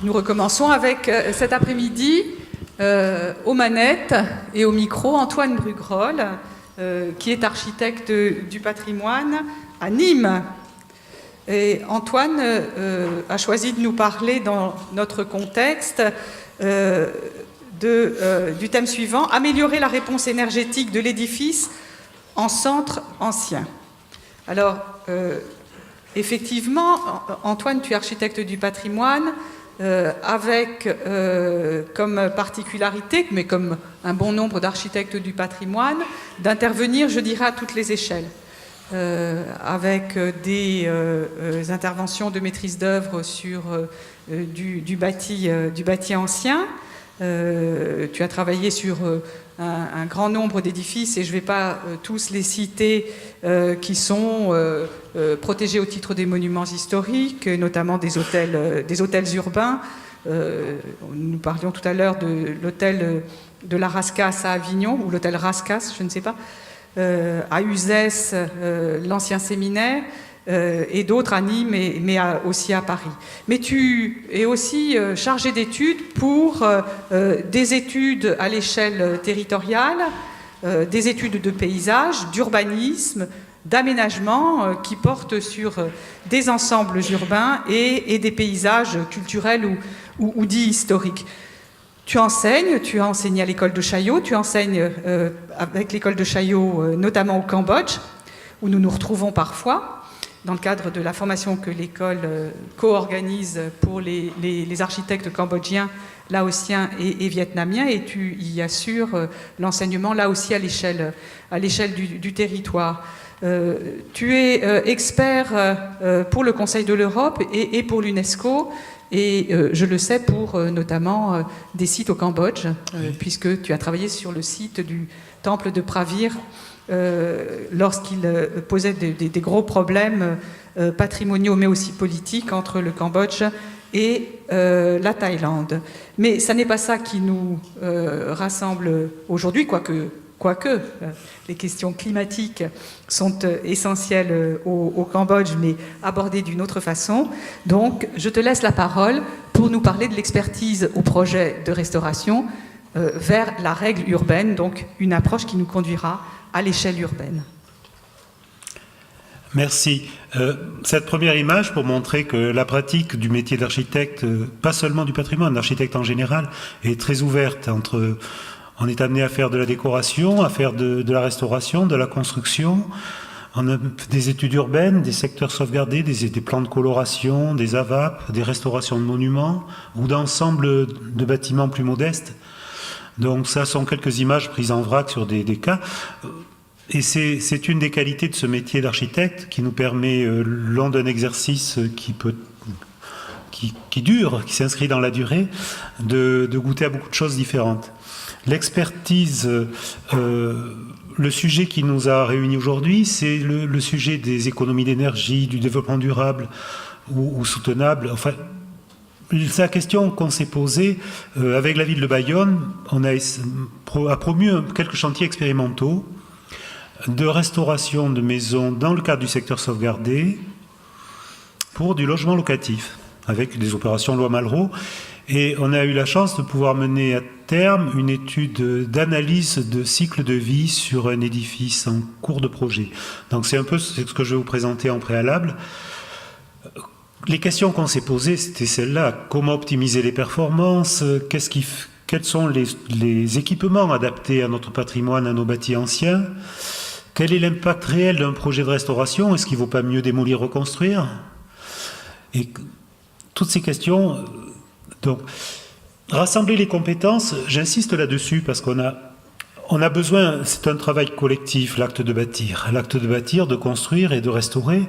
Nous recommençons avec cet après-midi aux manettes et au micro Antoine Bruguerolles, qui est architecte du patrimoine à Nîmes. Et Antoine a choisi de nous parler dans notre contexte du thème suivant, améliorer la réponse énergétique de l'édifice en centre ancien. Alors, effectivement, Antoine, tu es architecte du patrimoine, avec comme particularité, mais comme un bon nombre d'architectes du patrimoine, d'intervenir, je dirais, à toutes les échelles. Avec des interventions de maîtrise d'œuvre sur du bâti ancien. Tu as travaillé sur un grand nombre d'édifices, et je ne vais pas tous les citer, qui sont protégés au titre des monuments historiques, notamment des hôtels urbains. Nous parlions tout à l'heure de l'hôtel de la Rascasse à Avignon, ou l'hôtel Rascasse, je ne sais pas, à Uzès, l'ancien séminaire, et d'autres à Nîmes, mais aussi à Paris. Mais tu es aussi chargé d'études pour des études à l'échelle territoriale, des études de paysage, d'urbanisme, d'aménagement, qui portent sur des ensembles urbains et des paysages culturels ou dits historiques. Tu as enseigné à l'école de Chaillot, tu enseignes avec l'école de Chaillot, notamment au Cambodge, où nous nous retrouvons parfois, dans le cadre de la formation que l'école co-organise pour les architectes cambodgiens, laotiens et vietnamiens, et tu y assures l'enseignement là aussi à l'échelle du territoire. Tu es expert pour le Conseil de l'Europe et pour l'UNESCO, et je le sais pour notamment des sites au Cambodge, puisque tu as travaillé sur le site du temple de Pravir, lorsqu'il posait des gros problèmes patrimoniaux, mais aussi politiques, entre le Cambodge et la Thaïlande. Mais ça n'est pas ça qui nous rassemble aujourd'hui, quoique les questions climatiques sont essentielles au Cambodge, mais abordées d'une autre façon. Donc, je te laisse la parole pour nous parler de l'expertise au projet de restauration vers la règle urbaine, donc une approche qui nous conduira à l'échelle urbaine. Merci. Cette première image pour montrer que la pratique du métier d'architecte, pas seulement du patrimoine, d'architecte en général, est très ouverte. On est amené à faire de la décoration, à faire de la restauration, de la construction. On a des études urbaines, des secteurs sauvegardés, des plans de coloration, des AVAP, des restaurations de monuments ou d'ensembles de bâtiments plus modestes. Donc ça sont quelques images prises en vrac sur des cas. Et c'est une des qualités de ce métier d'architecte qui nous permet, lors d'un exercice qui dure, qui s'inscrit dans la durée, de goûter à beaucoup de choses différentes. L'expertise, le sujet qui nous a réunis aujourd'hui, c'est le sujet des économies d'énergie, du développement durable ou soutenable. Enfin, c'est la question qu'on s'est posée avec la ville de Bayonne. On a promu quelques chantiers expérimentaux de restauration de maisons dans le cadre du secteur sauvegardé pour du logement locatif, avec des opérations loi Malraux. Et on a eu la chance de pouvoir mener à terme une étude d'analyse de cycle de vie sur un édifice en cours de projet. Donc c'est un peu ce que je vais vous présenter en préalable. Les questions qu'on s'est posées, c'était celles-là. Comment optimiser les performances? Quels sont les équipements adaptés à notre patrimoine, à nos bâtis anciens? Quel est l'impact réel d'un projet de restauration? Est-ce qu'il ne vaut pas mieux démolir, reconstruire? Et toutes ces questions... Donc, rassembler les compétences, j'insiste là-dessus parce qu'on a besoin, c'est un travail collectif, l'acte de bâtir, de construire et de restaurer.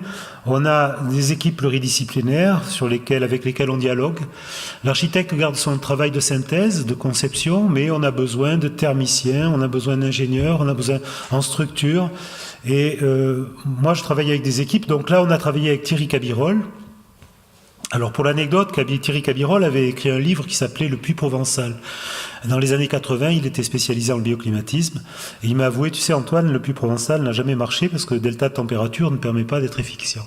On a des équipes pluridisciplinaires avec lesquelles on dialogue. L'architecte garde son travail de synthèse, de conception, mais on a besoin de thermiciens, on a besoin d'ingénieurs, on a besoin en structure. Et moi, je travaille avec des équipes. Donc là, on a travaillé avec Thierry Cabirol. Alors pour l'anecdote, Thierry Cabirol avait écrit un livre qui s'appelait Le Puy provençal. Dans les années 80, il était spécialisé en bioclimatisme et il m'a avoué, tu sais Antoine, le Puy provençal n'a jamais marché parce que le delta de température ne permet pas d'être efficient.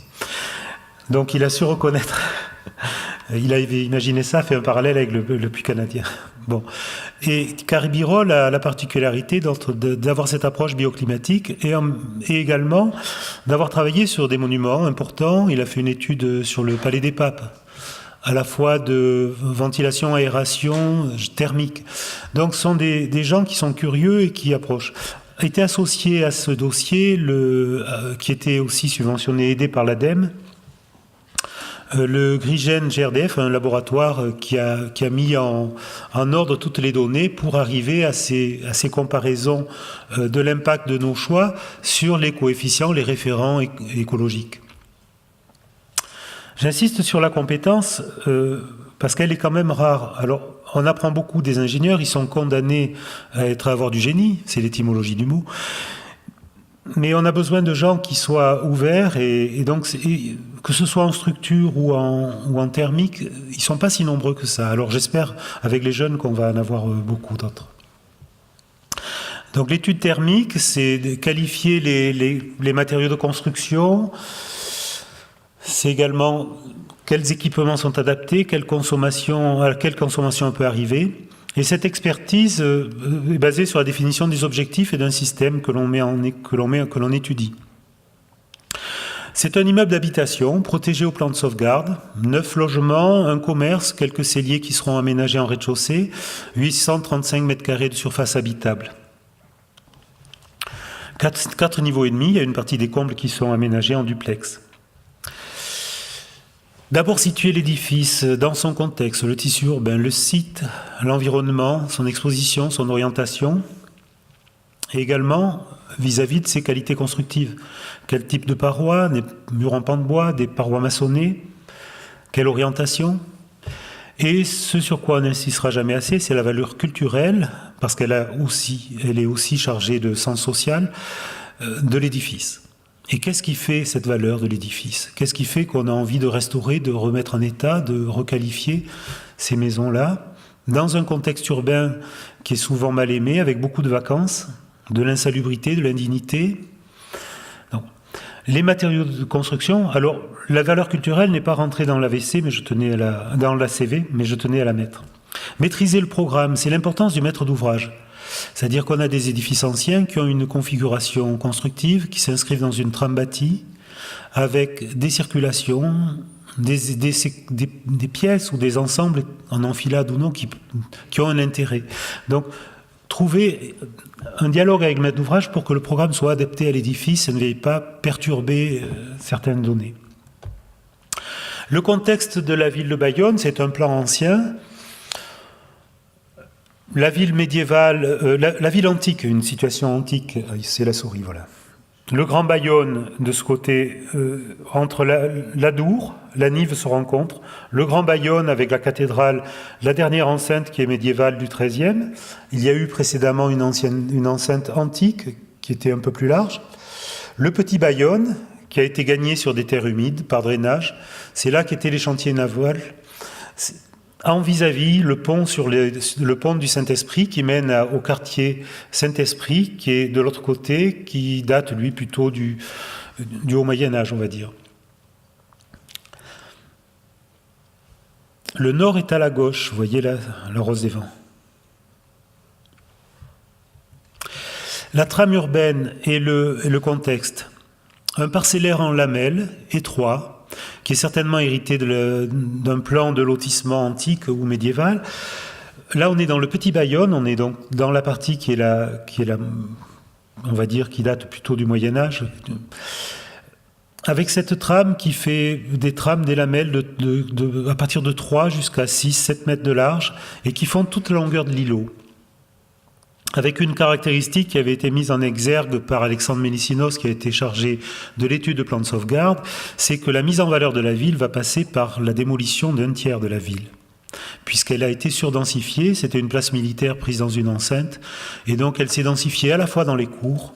Donc il a su reconnaître Il avait imaginé ça, fait un parallèle avec le puits canadien. Bon. Et Caribirol a la particularité d'avoir cette approche bioclimatique et également d'avoir travaillé sur des monuments importants. Il a fait une étude sur le Palais des Papes, à la fois de ventilation, aération, thermique. Donc ce sont des gens qui sont curieux et qui approchent. Était associé à ce dossier, qui était aussi subventionné, aidé par l'ADEME, le GRIGEN GRDF, un laboratoire qui a mis en ordre toutes les données pour arriver à ces comparaisons de l'impact de nos choix sur les coefficients, les référents écologiques. J'insiste sur la compétence parce qu'elle est quand même rare. Alors, on apprend beaucoup des ingénieurs, ils sont condamnés à avoir du génie, c'est l'étymologie du mot. Mais on a besoin de gens qui soient ouverts et donc que ce soit en structure ou en thermique, ils ne sont pas si nombreux que ça. Alors j'espère avec les jeunes qu'on va en avoir beaucoup d'autres. Donc l'étude thermique, c'est de qualifier les matériaux de construction. C'est également quels équipements sont adaptés, à quelle consommation on peut arriver. Et cette expertise est basée sur la définition des objectifs et d'un système que l'on étudie. C'est un immeuble d'habitation protégé au plan de sauvegarde, 9 logements, un commerce, quelques celliers qui seront aménagés en rez-de-chaussée, 835 mètres carrés de surface habitable. 4 niveaux et demi, il y a une partie des combles qui sont aménagés en duplex. D'abord situer l'édifice dans son contexte, le tissu urbain, le site, l'environnement, son exposition, son orientation, et également vis-à-vis de ses qualités constructives. Quel type de parois, des murs en pan de bois, des parois maçonnées, quelle orientation. Et ce sur quoi on n'insistera jamais assez, c'est la valeur culturelle, parce qu'elle est aussi chargée de sens social, de l'édifice. Et qu'est-ce qui fait cette valeur de l'édifice? Qu'est-ce qui fait qu'on a envie de restaurer, de remettre en état, de requalifier ces maisons-là dans un contexte urbain qui est souvent mal aimé, avec beaucoup de vacances, de l'insalubrité, de l'indignité? Donc, les matériaux de construction, alors la valeur culturelle n'est pas rentrée dans l'AVC, dans l'ACV, mais je tenais à la mettre. Maîtriser le programme, c'est l'importance du maître d'ouvrage. C'est-à-dire qu'on a des édifices anciens qui ont une configuration constructive, qui s'inscrivent dans une trame bâtie, avec des circulations, des pièces ou des ensembles, en enfilade ou non, qui ont un intérêt. Donc, trouver un dialogue avec le maître d'ouvrage pour que le programme soit adapté à l'édifice et ne veuille pas perturber certaines données. Le contexte de la ville de Bayonne, c'est un plan ancien. La ville médiévale, la ville antique, une situation antique, c'est la souris, voilà. Le Grand Bayonne, de ce côté, entre la Dour, la Nive se rencontrent. Le Grand Bayonne avec la cathédrale, la dernière enceinte qui est médiévale du XIIIe. Il y a eu précédemment une enceinte antique qui était un peu plus large. Le Petit Bayonne, qui a été gagné sur des terres humides par drainage. C'est là qu'étaient les chantiers navals. En vis-à-vis, le pont du Saint-Esprit qui mène au quartier Saint-Esprit, qui est de l'autre côté, qui date, lui, plutôt du Haut Moyen-Âge, on va dire. Le nord est à la gauche, vous voyez là, la Rose des Vents. La trame urbaine et le contexte. Un parcellaire en lamelles, étroit, qui est certainement hérité d'un plan de lotissement antique ou médiéval. Là, on est dans le Petit Bayonne, on est donc dans la partie qui est la, on va dire, qui date plutôt du Moyen-Âge, avec cette trame qui fait des lamelles à partir de 3 jusqu'à 6-7 mètres de large et qui font toute la longueur de l'îlot. Avec une caractéristique qui avait été mise en exergue par Alexandre Mélicinos, qui a été chargé de l'étude de plan de sauvegarde, c'est que la mise en valeur de la ville va passer par la démolition d'un tiers de la ville. Puisqu'elle a été surdensifiée, c'était une place militaire prise dans une enceinte, et donc elle s'est densifiée à la fois dans les cours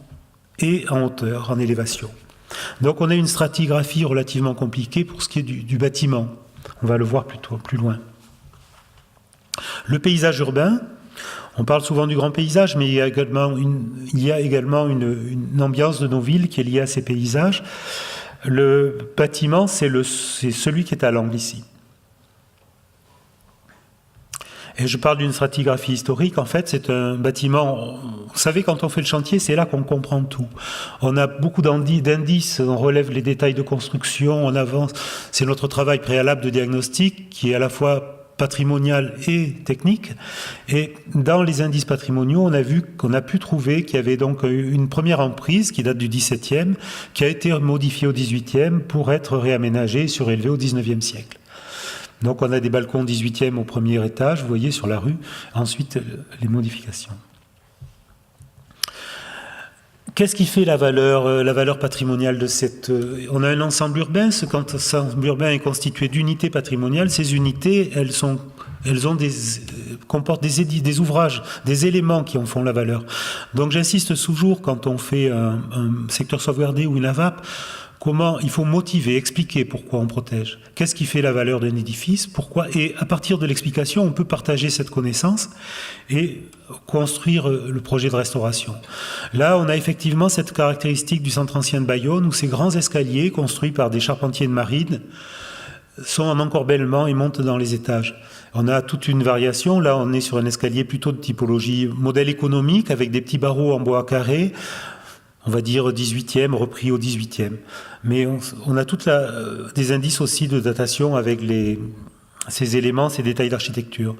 et en hauteur, en élévation. Donc on a une stratigraphie relativement compliquée pour ce qui est du bâtiment. On va le voir plus loin. Le paysage urbain. On parle souvent du grand paysage, mais il y a également une ambiance de nos villes qui est liée à ces paysages. Le bâtiment, c'est celui qui est à l'angle ici. Et je parle d'une stratigraphie historique. En fait, c'est un bâtiment. Vous savez, quand on fait le chantier, c'est là qu'on comprend tout. On a beaucoup d'indices, on relève les détails de construction, on avance. C'est notre travail préalable de diagnostic qui est à la fois patrimonial et technique. Et dans les indices patrimoniaux, on a pu trouver qu'il y avait donc une première emprise qui date du XVIIe, qui a été modifiée au XVIIIe pour être réaménagée et surélevée au XIXe siècle. Donc on a des balcons 18e au premier étage, vous voyez, sur la rue. Ensuite, les modifications. Qu'est-ce qui fait la valeur patrimoniale de cette... On a un ensemble urbain. Quand un ensemble urbain est constitué d'unités patrimoniales, ces unités, comportent des ouvrages, des éléments qui en font la valeur. Donc j'insiste toujours, quand on fait un secteur sauvegardé ou une AVAP, comment il faut motiver, expliquer pourquoi on protège. Qu'est-ce qui fait la valeur d'un édifice, pourquoi, et à partir de l'explication, on peut partager cette connaissance et construire le projet de restauration. Là, on a effectivement cette caractéristique du centre ancien de Bayonne, où ces grands escaliers construits par des charpentiers de marine sont en encorbellement et montent dans les étages. On a toute une variation. Là, on est sur un escalier plutôt de typologie modèle économique, avec des petits barreaux en bois carré, on va dire 18e, repris au 18e. Mais on a des indices aussi de datation avec ces éléments, ces détails d'architecture.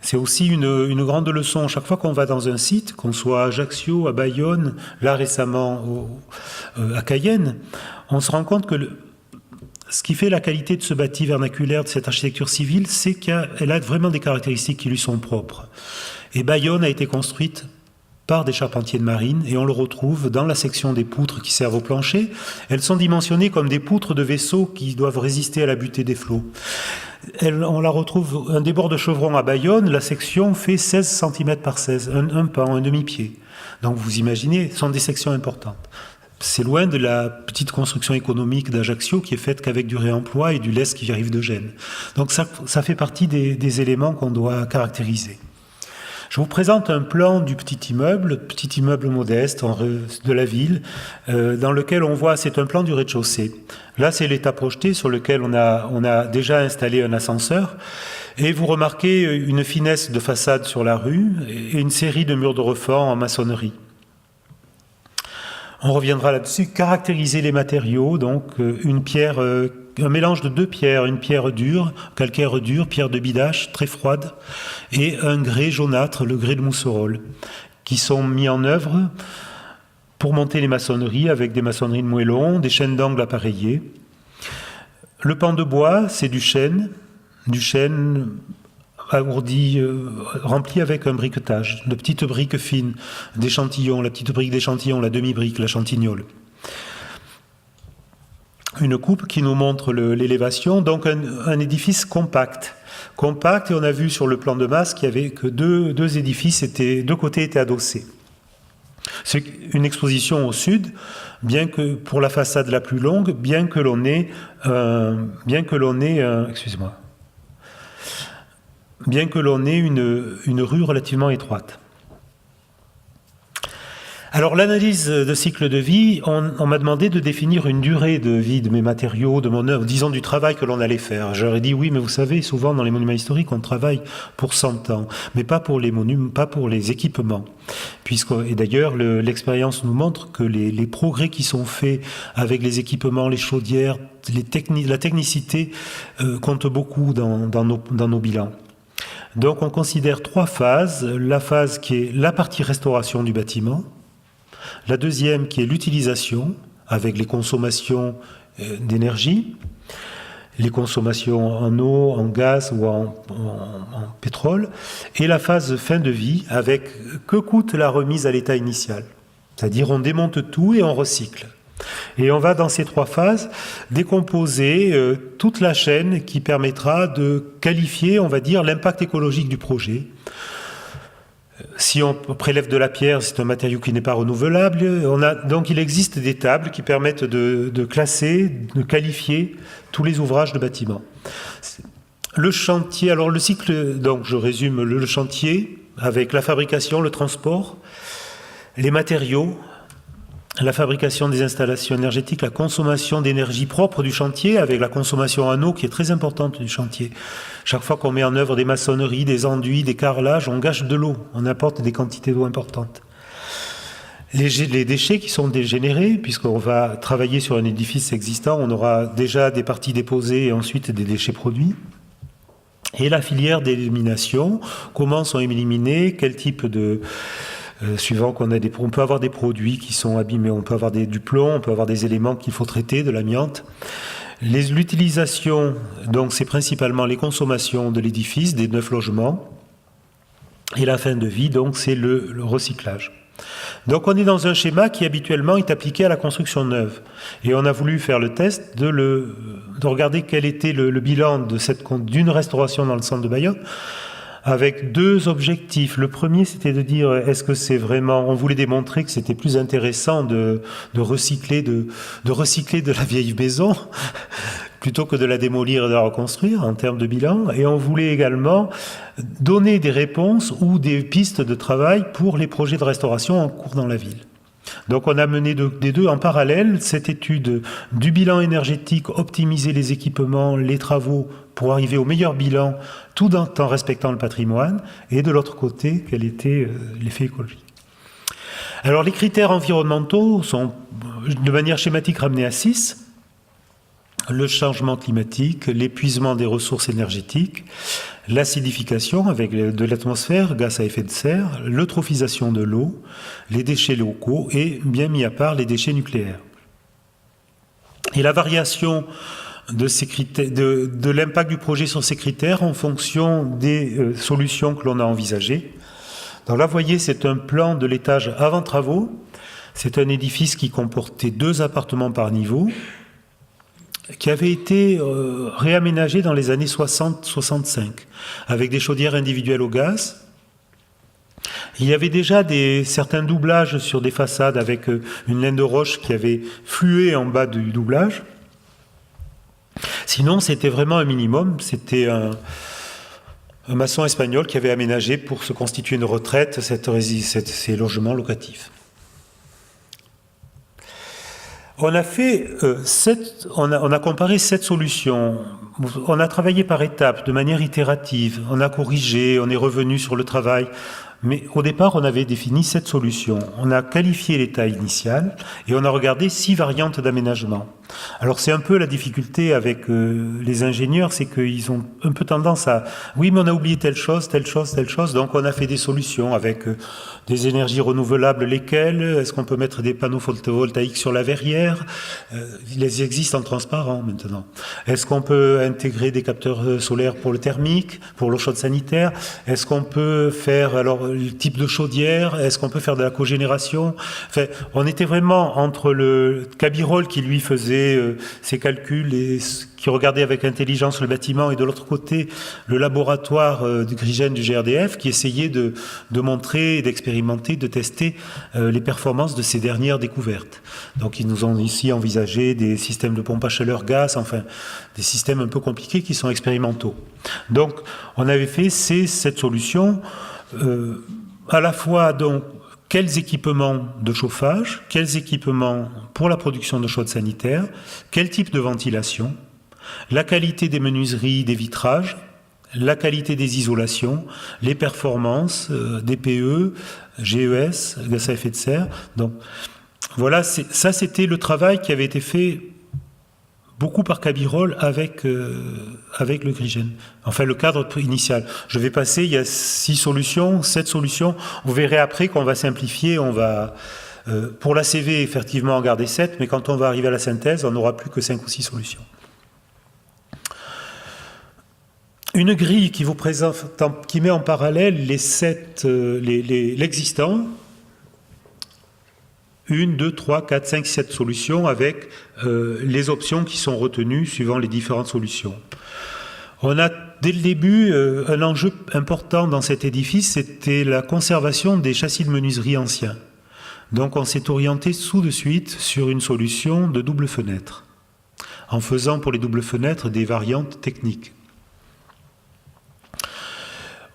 C'est aussi une grande leçon. Chaque fois qu'on va dans un site, qu'on soit à Ajaccio, à Bayonne, là récemment à Cayenne, on se rend compte que ce qui fait la qualité de ce bâti vernaculaire, de cette architecture civile, c'est qu'elle a vraiment des caractéristiques qui lui sont propres. Et Bayonne a été construite par des charpentiers de marine, et on le retrouve dans la section des poutres qui servent au plancher. Elles sont dimensionnées comme des poutres de vaisseaux qui doivent résister à la butée des flots. On la retrouve, un débord de chevron à Bayonne, la section fait 16 cm par 16, un pan, un demi-pied. Donc vous imaginez, ce sont des sections importantes. C'est loin de la petite construction économique d'Ajaccio qui est faite qu'avec du réemploi et du lest qui arrive de Gênes. Donc ça fait partie des éléments qu'on doit caractériser. Je vous présente un plan du petit immeuble modeste de la ville, dans lequel on voit, c'est un plan du rez-de-chaussée. Là, c'est l'état projeté sur lequel on a déjà installé un ascenseur. Et vous remarquez une finesse de façade sur la rue et une série de murs de refort en maçonnerie. On reviendra là-dessus. Caractériser les matériaux, donc un mélange de deux pierres, une pierre dure, calcaire dur, pierre de bidache, très froide, et un grès jaunâtre, le grès de Mousserolles, qui sont mis en œuvre pour monter les maçonneries avec des maçonneries de moellons, des chaînes d'angle appareillées. Le pan de bois, c'est du chêne alourdi, rempli avec un briquetage, de petites briques fines, d'échantillons, la petite brique d'échantillon, la demi-brique, la chantignole. Une coupe qui nous montre l'élévation, donc un édifice compact, et on a vu sur le plan de masse qu'il y avait que deux édifices, deux côtés étaient adossés. C'est une exposition au sud, bien que pour la façade la plus longue, bien que l'on ait une rue relativement étroite. Alors l'analyse de cycle de vie, on m'a demandé de définir une durée de vie de mes matériaux, de mon œuvre, disons du travail que l'on allait faire. J'aurais dit oui, mais vous savez, souvent dans les monuments historiques, on travaille pour 100 ans, mais pas pour les monuments, pas pour les équipements. Et d'ailleurs, l'expérience nous montre que les progrès qui sont faits avec les équipements, les chaudières, la technicité compte beaucoup dans nos bilans. Donc on considère 3 phases. La phase qui est la partie restauration du bâtiment, la deuxième qui est l'utilisation, avec les consommations d'énergie, les consommations en eau, en gaz ou en pétrole, et la phase fin de vie, avec que coûte la remise à l'état initial. C'est-à-dire on démonte tout et on recycle. Et on va dans ces 3 phases décomposer toute la chaîne qui permettra de qualifier, on va dire, l'impact écologique du projet. Si on prélève de la pierre, c'est un matériau qui n'est pas renouvelable. Donc il existe des tables qui permettent de classer, de qualifier tous les ouvrages de bâtiment. Le chantier, alors le cycle, donc je résume le chantier avec la fabrication, le transport, les matériaux, la fabrication des installations énergétiques, la consommation d'énergie propre du chantier, avec la consommation en eau qui est très importante du chantier. Chaque fois qu'on met en œuvre des maçonneries, des enduits, des carrelages, on gâche de l'eau, on apporte des quantités d'eau importantes. Les déchets qui sont dégénérés, puisqu'on va travailler sur un édifice existant, on aura déjà des parties déposées et ensuite des déchets produits. Et la filière d'élimination, comment sont éliminés, quel type de... suivant qu'on a on peut avoir des produits qui sont abîmés, on peut avoir du plomb, on peut avoir des éléments qu'il faut traiter, de l'amiante. L'utilisation, donc c'est principalement les consommations de l'édifice, des 9 logements, et la fin de vie, donc c'est le recyclage. Donc on est dans un schéma qui habituellement est appliqué à la construction neuve. Et on a voulu faire le test de regarder quel était le bilan d'une restauration dans le centre de Bayonne, avec 2 objectifs. Le premier, c'était de dire, est-ce que c'est vraiment... On voulait démontrer que c'était plus intéressant de recycler de la vieille maison plutôt que de la démolir et de la reconstruire en termes de bilan. Et on voulait également donner des réponses ou des pistes de travail pour les projets de restauration en cours dans la ville. Donc on a mené des 2 en parallèle, cette étude du bilan énergétique, optimiser les équipements, les travaux pour arriver au meilleur bilan, tout en respectant le patrimoine, et de l'autre côté, quel était l'effet écologique. Alors les critères environnementaux sont de manière schématique ramenés à 6. Le changement climatique, l'épuisement des ressources énergétiques, l'acidification avec de l'atmosphère, gaz à effet de serre, l'eutrophisation de l'eau, les déchets locaux et, bien mis à part, les déchets nucléaires. Et la variation de ces critères, de l'impact du projet sur ces critères en fonction des solutions que l'on a envisagées. Donc là, vous voyez, c'est un plan de l'étage avant travaux. C'est un édifice qui comportait 2 appartements par niveau, qui avait été réaménagé dans les années 60-65, avec des chaudières individuelles au gaz. Il y avait déjà certains doublages sur des façades avec une laine de roche qui avait flué en bas du doublage. Sinon, c'était vraiment un minimum. C'était un maçon espagnol qui avait aménagé pour se constituer une retraite ces logements locatifs. On a comparé 7 solutions. On a travaillé par étapes, de manière itérative. On a corrigé, on est revenu sur le travail. Mais au départ, on avait défini 7 solutions. On a qualifié l'état initial et on a regardé 6 variantes d'aménagement. Alors c'est un peu la difficulté avec les ingénieurs, c'est qu'ils ont un peu tendance à... Oui, mais on a oublié telle chose, telle chose, telle chose. Donc on a fait des solutions avec des énergies renouvelables. Lesquelles? Est-ce qu'on peut mettre des panneaux photovoltaïques sur la verrière? Ils existent en transparent maintenant. Est-ce qu'on peut intégrer des capteurs solaires pour le thermique, pour l'eau chaude sanitaire? Est-ce qu'on peut faire le type de chaudière? Est-ce qu'on peut faire de la cogénération? Enfin, on était vraiment entre le Cabirol qui lui faisait ses calculs et qui regardait avec intelligence le bâtiment, et de l'autre côté le laboratoire du Grigène du GRDF qui essayait de montrer, d'expérimenter, de tester les performances de ces dernières découvertes. Donc ils nous ont ici envisagé des systèmes de pompe à chaleur gaz, enfin des systèmes un peu compliqués qui sont expérimentaux. Donc on avait fait cette solution à la fois donc quels équipements de chauffage, quels équipements pour la production de chaude sanitaire, quel type de ventilation, la qualité des menuiseries, des vitrages, la qualité des isolations, les performances, DPE, GES, gaz à effet de serre. Donc voilà, ça c'était le travail qui avait été fait beaucoup par Cabirol avec le Grigène. Enfin, le cadre initial. Je vais passer, il y a 6 solutions, 7 solutions. Vous verrez après qu'on va simplifier, on va... pour la CV, effectivement, en garder 7, mais quand on va arriver à la synthèse, on n'aura plus que 5 ou 6 solutions. Une grille qui vous présente, qui met en parallèle l'existant, 1, 2, 3, 4, 5, 7 solutions avec les options qui sont retenues suivant les différentes solutions. On a dès le début un enjeu important dans cet édifice, c'était la conservation des châssis de menuiserie anciens. Donc on s'est orienté tout de suite sur une solution de double fenêtre, en faisant pour les doubles fenêtres des variantes techniques.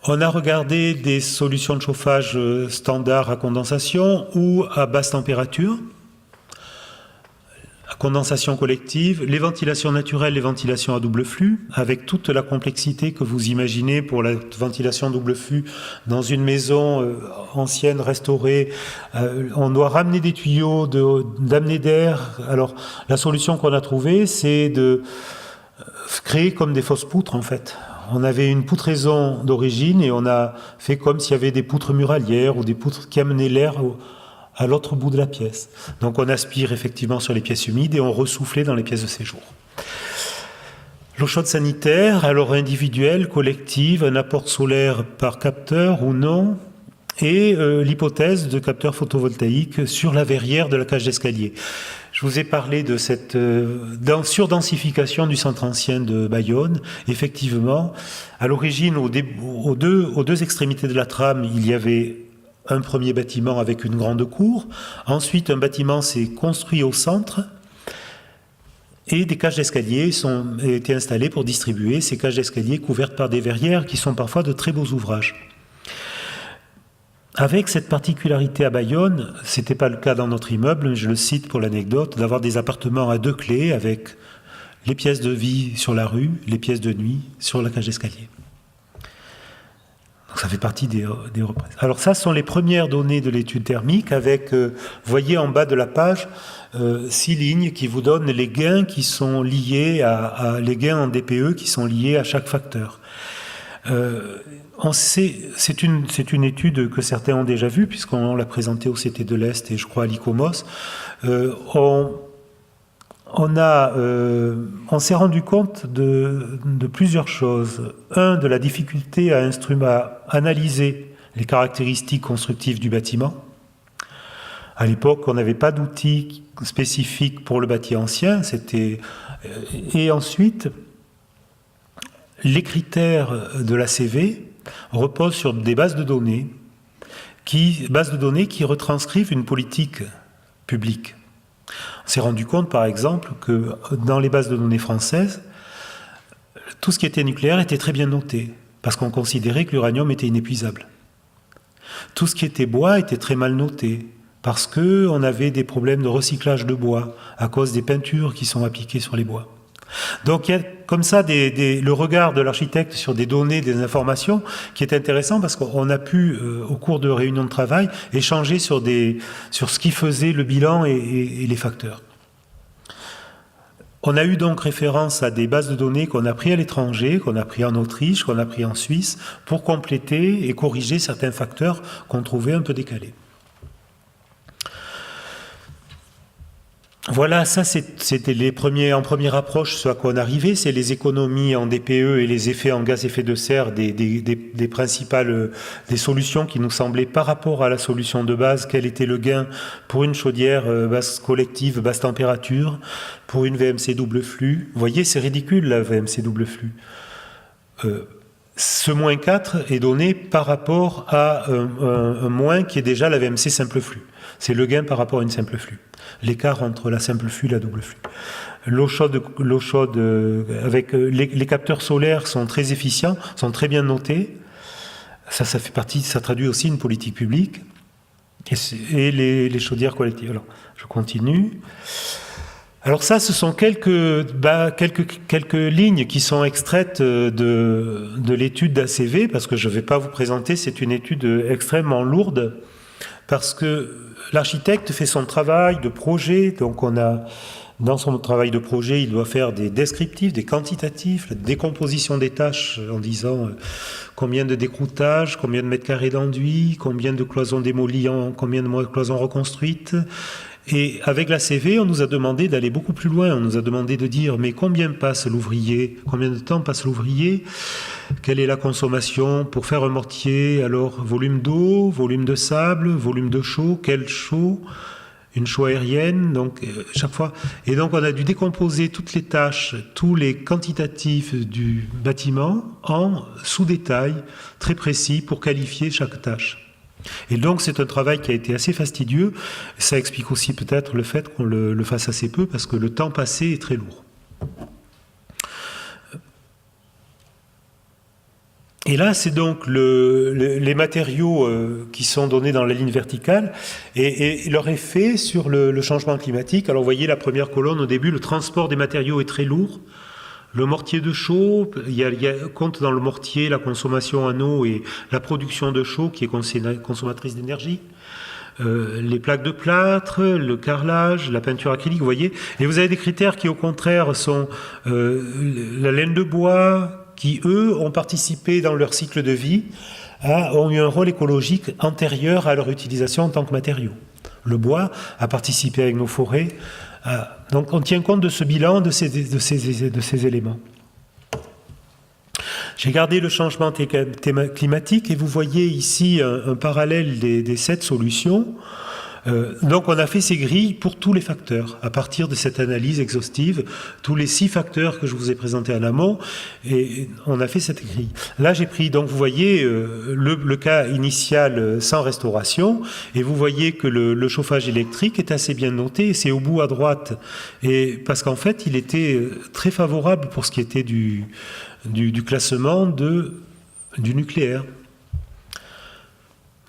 On a regardé des solutions de chauffage standard à condensation ou à basse température. condensation collective, les ventilations naturelles, les ventilations à double flux, avec toute la complexité que vous imaginez pour la ventilation à double flux dans une maison ancienne, restaurée. On doit ramener des tuyaux d'amener d'air. Alors, la solution qu'on a trouvée, c'est de créer comme des fausses poutres, en fait. On avait une poutraison d'origine et on a fait comme s'il y avait des poutres muralières ou des poutres qui amenaient l'air à l'autre bout de la pièce. Donc on aspire effectivement sur les pièces humides et on ressoufflait dans les pièces de séjour. L'eau chaude sanitaire, alors individuelle, collective, un apport solaire par capteur ou non, et l'hypothèse de capteurs photovoltaïques sur la verrière de la cage d'escalier. Je vous ai parlé de cette surdensification du centre ancien de Bayonne. Effectivement, à l'origine, aux deux extrémités de la trame, il y avait un premier bâtiment avec une grande cour. Ensuite, un bâtiment s'est construit au centre et des cages d'escalier ont été installées pour distribuer ces cages d'escalier couvertes par des verrières qui sont parfois de très beaux ouvrages. Avec cette particularité à Bayonne, ce n'était pas le cas dans notre immeuble, je le cite pour l'anecdote, d'avoir des appartements à 2 clés avec les pièces de vie sur la rue, les pièces de nuit sur la cage d'escalier. Donc ça fait partie des reprises. Alors ça, ce sont les premières données de l'étude thermique avec, vous voyez en bas de la page, 6 lignes qui vous donnent les gains qui sont liés les gains en DPE qui sont liés à chaque facteur. C'est une étude que certains ont déjà vue puisqu'on l'a présentée au CT de l'Est et je crois à l'ICOMOS. On s'est rendu compte de plusieurs choses. Un, de la difficulté à analyser les caractéristiques constructives du bâtiment. À l'époque, on n'avait pas d'outils spécifiques pour le bâti ancien. Et ensuite, les critères de la CV reposent sur des bases de données qui retranscrivent une politique publique. On s'est rendu compte, par exemple, que dans les bases de données françaises, tout ce qui était nucléaire était très bien noté, parce qu'on considérait que l'uranium était inépuisable. Tout ce qui était bois était très mal noté, parce qu'on avait des problèmes de recyclage de bois, à cause des peintures qui sont appliquées sur les bois. Donc il y a comme ça le regard de l'architecte sur des données, des informations, qui est intéressant parce qu'on a pu, au cours de réunions de travail, échanger sur ce qui faisait le bilan et les facteurs. On a eu donc référence à des bases de données qu'on a pris à l'étranger, qu'on a pris en Autriche, qu'on a pris en Suisse, pour compléter et corriger certains facteurs qu'on trouvait un peu décalés. Voilà, ça c'était en première approche, ce à quoi on arrivait, c'est les économies en DPE et les effets en gaz à effet de serre des principales des solutions qui nous semblaient par rapport à la solution de base, quel était le gain pour une chaudière basse collective, basse température, pour une VMC double flux. Vous voyez, c'est ridicule la VMC double flux. Ce moins 4 est donné par rapport à un moins qui est déjà la VMC simple flux. C'est le gain par rapport à une simple flux. L'écart entre la simple flux et la double flux. L'eau chaude avec les capteurs solaires sont très efficients, sont très bien notés. Ça fait partie, ça traduit aussi une politique publique. Et les chaudières collectives. Alors, je continue. Alors ça, ce sont quelques lignes qui sont extraites de l'étude d'ACV, parce que je ne vais pas vous présenter, c'est une étude extrêmement lourde, parce que l'architecte fait son travail de projet, donc dans son travail de projet, il doit faire des descriptifs, des quantitatifs, la décomposition des tâches en disant combien de décroutages, combien de mètres carrés d'enduit, combien de cloisons démolies, combien de cloisons reconstruites. Et avec la CV, on nous a demandé d'aller beaucoup plus loin. On nous a demandé de dire mais combien passe l'ouvrier, combien de temps passe l'ouvrier, quelle est la consommation pour faire un mortier, alors volume d'eau, volume de sable, volume de chaux, quel chaux, une chaux aérienne, donc chaque fois. Et donc on a dû décomposer toutes les tâches, tous les quantitatifs du bâtiment en sous-détails très précis pour qualifier chaque tâche. Et donc c'est un travail qui a été assez fastidieux. Ça explique aussi peut-être le fait qu'on le fasse assez peu parce que le temps passé est très lourd. Et là, c'est donc les matériaux qui sont donnés dans la ligne verticale et leur effet sur le changement climatique. Alors, vous voyez la première colonne au début, le transport des matériaux est très lourd. Le mortier de chaux, compte dans le mortier la consommation en eau et la production de chaux qui est consommatrice d'énergie. Les plaques de plâtre, le carrelage, la peinture acrylique, vous voyez. Et vous avez des critères qui, au contraire, sont la laine de bois, qui, eux, ont participé dans leur cycle de vie, ont eu un rôle écologique antérieur à leur utilisation en tant que matériau. Le bois a participé avec nos forêts. Donc on tient compte de ce bilan, de ces éléments. J'ai gardé le changement climatique et vous voyez ici un parallèle des 7 solutions. Donc on a fait ces grilles pour tous les facteurs, à partir de cette analyse exhaustive, tous les 6 facteurs que je vous ai présentés en amont, et on a fait cette grille. Là j'ai pris, donc vous voyez le cas initial sans restauration, et vous voyez que le chauffage électrique est assez bien noté, c'est au bout à droite, et parce qu'en fait il était très favorable pour ce qui était du classement du nucléaire.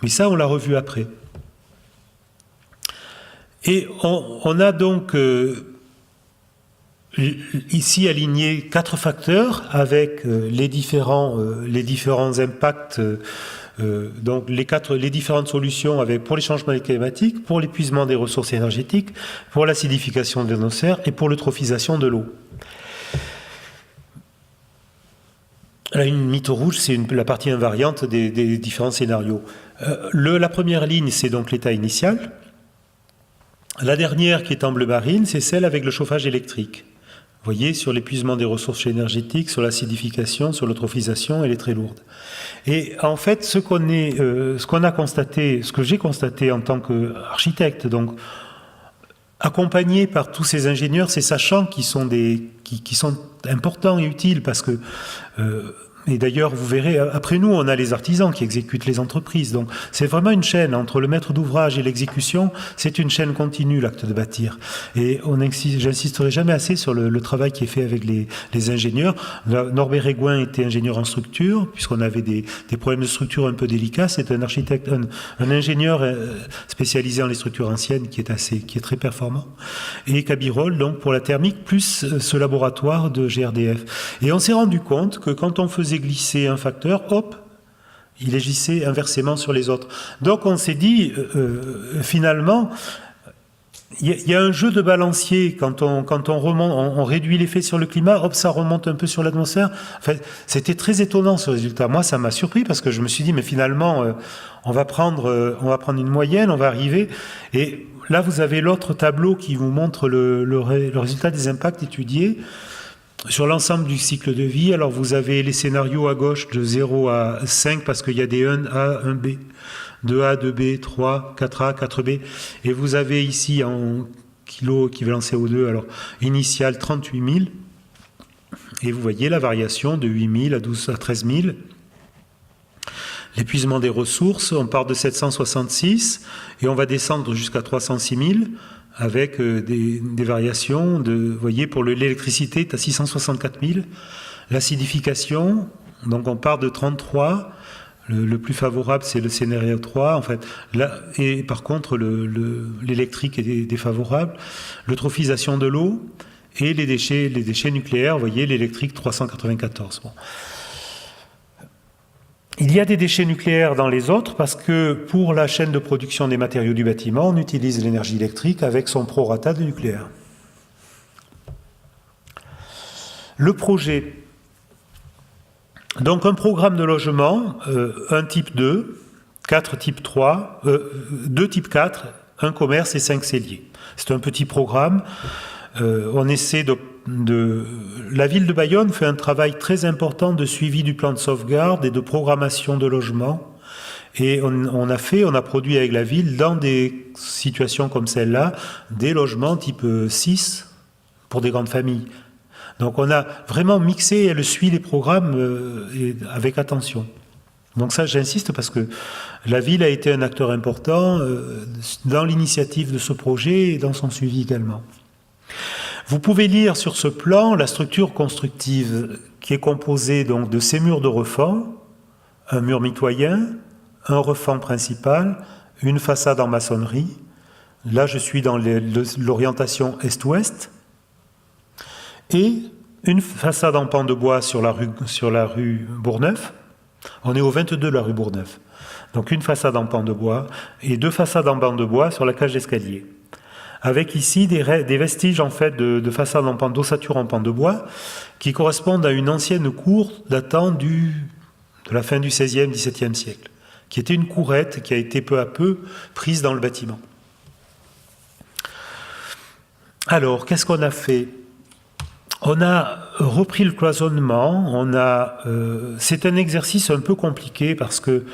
Mais ça on l'a revu après. Et on a donc ici aligné 4 facteurs avec les différents impacts, donc les différentes solutions pour les changements climatiques, pour l'épuisement des ressources énergétiques, pour l'acidification de l'atmosphère et pour l'eutrophisation de l'eau. La ligne rouge, c'est la partie invariante des différents scénarios. La première ligne, c'est donc l'état initial. La dernière, qui est en bleu marine, c'est celle avec le chauffage électrique. Vous voyez, sur l'épuisement des ressources énergétiques, sur l'acidification, sur l'eutrophisation, elle est très lourde. Et en fait, ce qu'on a constaté, ce que j'ai constaté en tant qu'architecte, donc accompagné par tous ces ingénieurs, ces sachants qui sont importants et utiles parce que et d'ailleurs, vous verrez, après nous, on a les artisans qui exécutent les entreprises. Donc, c'est vraiment une chaîne entre le maître d'ouvrage et l'exécution. C'est une chaîne continue, l'acte de bâtir. Et j'insisterai jamais assez sur le travail qui est fait avec les ingénieurs. Norbert Régoin était ingénieur en structure, puisqu'on avait des problèmes de structure un peu délicats. C'est un architecte, un ingénieur spécialisé dans les structures anciennes qui est très performant. Et Cabirol, donc, pour la thermique, plus ce laboratoire de GRDF. Et on s'est rendu compte que quand on faisait glisser un facteur, hop, il agissait inversement sur les autres. Donc on s'est dit, finalement, il y a un jeu de balancier quand on réduit l'effet sur le climat, hop, ça remonte un peu sur l'atmosphère. Enfin, c'était très étonnant ce résultat. Moi, ça m'a surpris parce que je me suis dit, mais finalement, on va prendre une moyenne, on va arriver. Et là, vous avez l'autre tableau qui vous montre le résultat des impacts étudiés. Sur l'ensemble du cycle de vie, alors vous avez les scénarios à gauche de 0 à 5 parce qu'il y a des 1A, 1B, 2A, 2B, 3, 4A, 4B. Et vous avez ici en kilo équivalent CO2, alors initial 38 000. Et vous voyez la variation de 8 000 à 13 000. L'épuisement des ressources, on part de 766 et on va descendre jusqu'à 306 000. Avec des variations, vous voyez, pour l'électricité, tu as 664 000. L'acidification, donc on part de 33. Le plus favorable, c'est le scénario 3, en fait. Là, et par contre, l'électrique est défavorable. L'eutrophisation de l'eau et les déchets nucléaires, vous voyez, l'électrique 394. Bon. Il y a des déchets nucléaires dans les autres parce que pour la chaîne de production des matériaux du bâtiment, on utilise l'énergie électrique avec son prorata de nucléaire. Le projet. Donc un programme de logement, un type 2, 4 type 3, 2 type 4, un commerce et 5 celliers. C'est un petit programme. On essaie la ville de Bayonne fait un travail très important de suivi du plan de sauvegarde et de programmation de logement. Et on a produit avec la ville, dans des situations comme celle-là, des logements type 6 pour des grandes familles. Donc on a vraiment mixé, et elle suit les programmes avec attention. Donc ça, j'insiste parce que la ville a été un acteur important dans l'initiative de ce projet et dans son suivi également. Vous pouvez lire sur ce plan la structure constructive qui est composée donc de ces murs de refend, un mur mitoyen, un refend principal, une façade en maçonnerie. Là, je suis dans l'orientation est-ouest. Et une façade en pan de bois sur la rue Bourgneuf. On est au 22 de la rue Bourgneuf. Donc une façade en pan de bois et 2 façades en pan de bois sur la cage d'escalier. Avec ici des vestiges en fait de façades en pan d'ossature en pan de bois qui correspondent à une ancienne cour datant de la fin du XVIe, XVIIe siècle, qui était une courette qui a été peu à peu prise dans le bâtiment. Alors, qu'est-ce qu'on a fait ? On a repris le cloisonnement. C'est un exercice un peu compliqué parce que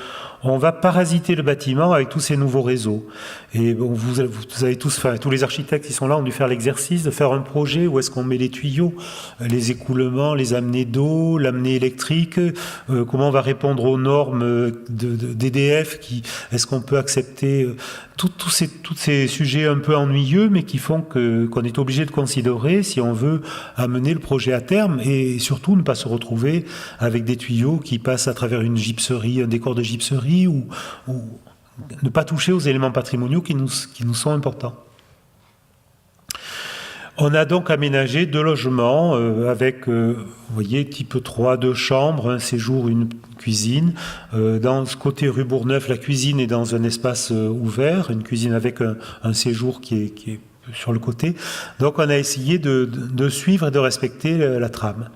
on va parasiter le bâtiment avec tous ces nouveaux réseaux. Et bon, vous avez tous les architectes qui sont là ont dû faire l'exercice de faire un projet où est-ce qu'on met les tuyaux, les écoulements, les amenées d'eau, l'amenée électrique, comment on va répondre aux normes d'EDF, est-ce qu'on peut accepter tous ces sujets un peu ennuyeux, mais qui font qu'on est obligé de considérer si on veut amener le projet à terme et surtout ne pas se retrouver avec des tuyaux qui passent à travers une gypserie, un décor de gypserie, ou ne pas toucher aux éléments patrimoniaux qui nous sont importants. On a donc aménagé 2 logements avec, vous voyez, type 3, 2 chambres, un séjour, une cuisine. Dans ce côté rue Bourgneuf, la cuisine est dans un espace ouvert, une cuisine avec un séjour qui est sur le côté. Donc on a essayé de suivre et de respecter la trame.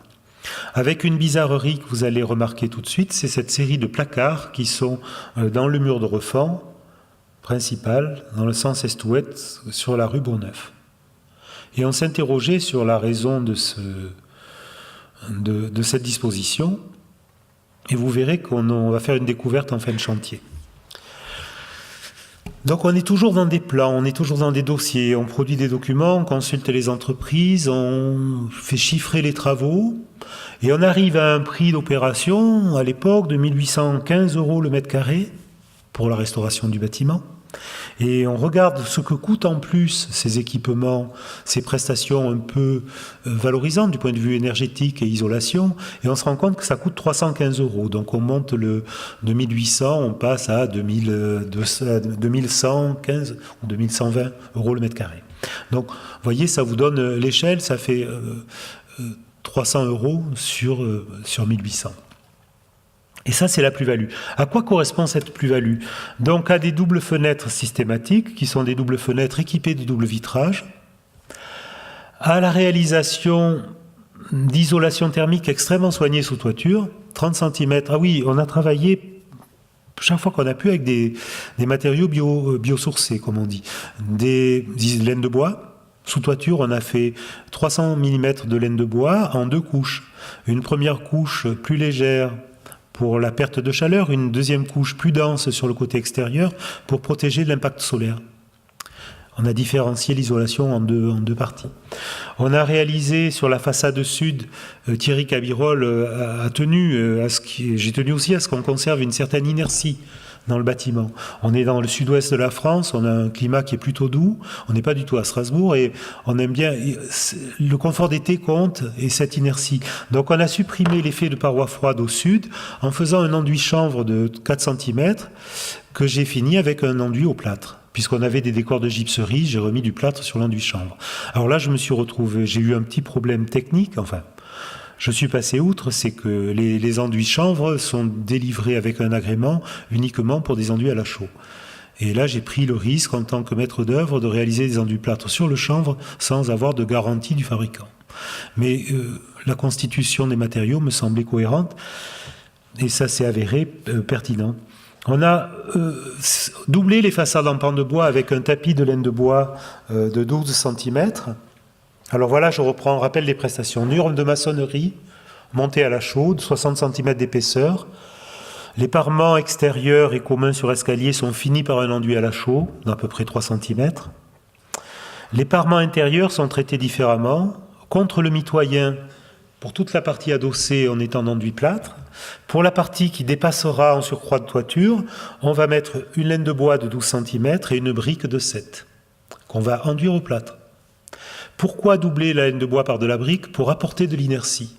Avec une bizarrerie que vous allez remarquer tout de suite, c'est cette série de placards qui sont dans le mur de refend principal, dans le sens est-ouest, sur la rue Bourgneuf. Et on s'interrogeait sur la raison de cette disposition, et vous verrez qu'on va faire une découverte en fin de chantier. Donc on est toujours dans des plans, on est toujours dans des dossiers, on produit des documents, on consulte les entreprises, on fait chiffrer les travaux, et on arrive à un prix d'opération, à l'époque, de 1815 € le mètre carré pour la restauration du bâtiment. Et on regarde ce que coûtent en plus ces équipements, ces prestations un peu valorisantes du point de vue énergétique et isolation, et on se rend compte que ça coûte 315 €. Donc on monte de 1800, on passe à 2115 ou 2120 € le mètre carré. Donc vous voyez, ça vous donne l'échelle, ça fait 300 € sur 1800. Et ça, c'est la plus-value. À quoi correspond cette plus-value ? Donc à des doubles fenêtres systématiques, qui sont des doubles fenêtres équipées de double vitrage, à la réalisation d'isolation thermique extrêmement soignée sous toiture, 30 cm. Ah oui, on a travaillé chaque fois qu'on a pu avec des matériaux biosourcés, comme on dit. Des laines de bois. Sous toiture, on a fait 300 mm de laine de bois en 2 couches. Une première couche plus légère pour la perte de chaleur, une deuxième couche plus dense sur le côté extérieur pour protéger de l'impact solaire. On a différencié l'isolation en deux parties. On a réalisé sur la façade sud, Thierry Cabirol a tenu j'ai tenu aussi à ce qu'on conserve une certaine inertie dans le bâtiment. On est dans le sud-ouest de la France, on a un climat qui est plutôt doux, on n'est pas du tout à Strasbourg et on aime bien, le confort d'été compte et cette inertie. Donc on a supprimé l'effet de parois froides au sud en faisant un enduit chanvre de 4 cm que j'ai fini avec un enduit au plâtre. Puisqu'on avait des décors de gypserie, j'ai remis du plâtre sur l'enduit chanvre. Alors là, je me suis retrouvé, j'ai eu un petit problème technique, enfin, je suis passé outre, c'est que les enduits chanvre sont délivrés avec un agrément uniquement pour des enduits à la chaux. Et là, j'ai pris le risque, en tant que maître d'œuvre, de réaliser des enduits plâtre sur le chanvre sans avoir de garantie du fabricant. Mais la constitution des matériaux me semblait cohérente et ça s'est avéré pertinent. On a doublé les façades en pan de bois avec un tapis de laine de bois de 12 cm. Alors voilà, je rappelle les prestations. Norme de maçonnerie, montée à la chaude, 60 cm d'épaisseur. Les parements extérieurs et communs sur escalier sont finis par un enduit à la chaux, d'à peu près 3 cm. Les parements intérieurs sont traités différemment. Contre le mitoyen, pour toute la partie adossée, on est en enduit plâtre. Pour la partie qui dépassera en surcroît de toiture, on va mettre une laine de bois de 12 cm et une brique de 7, qu'on va enduire au plâtre. Pourquoi doubler la laine de bois par de la brique ? Pour apporter de l'inertie.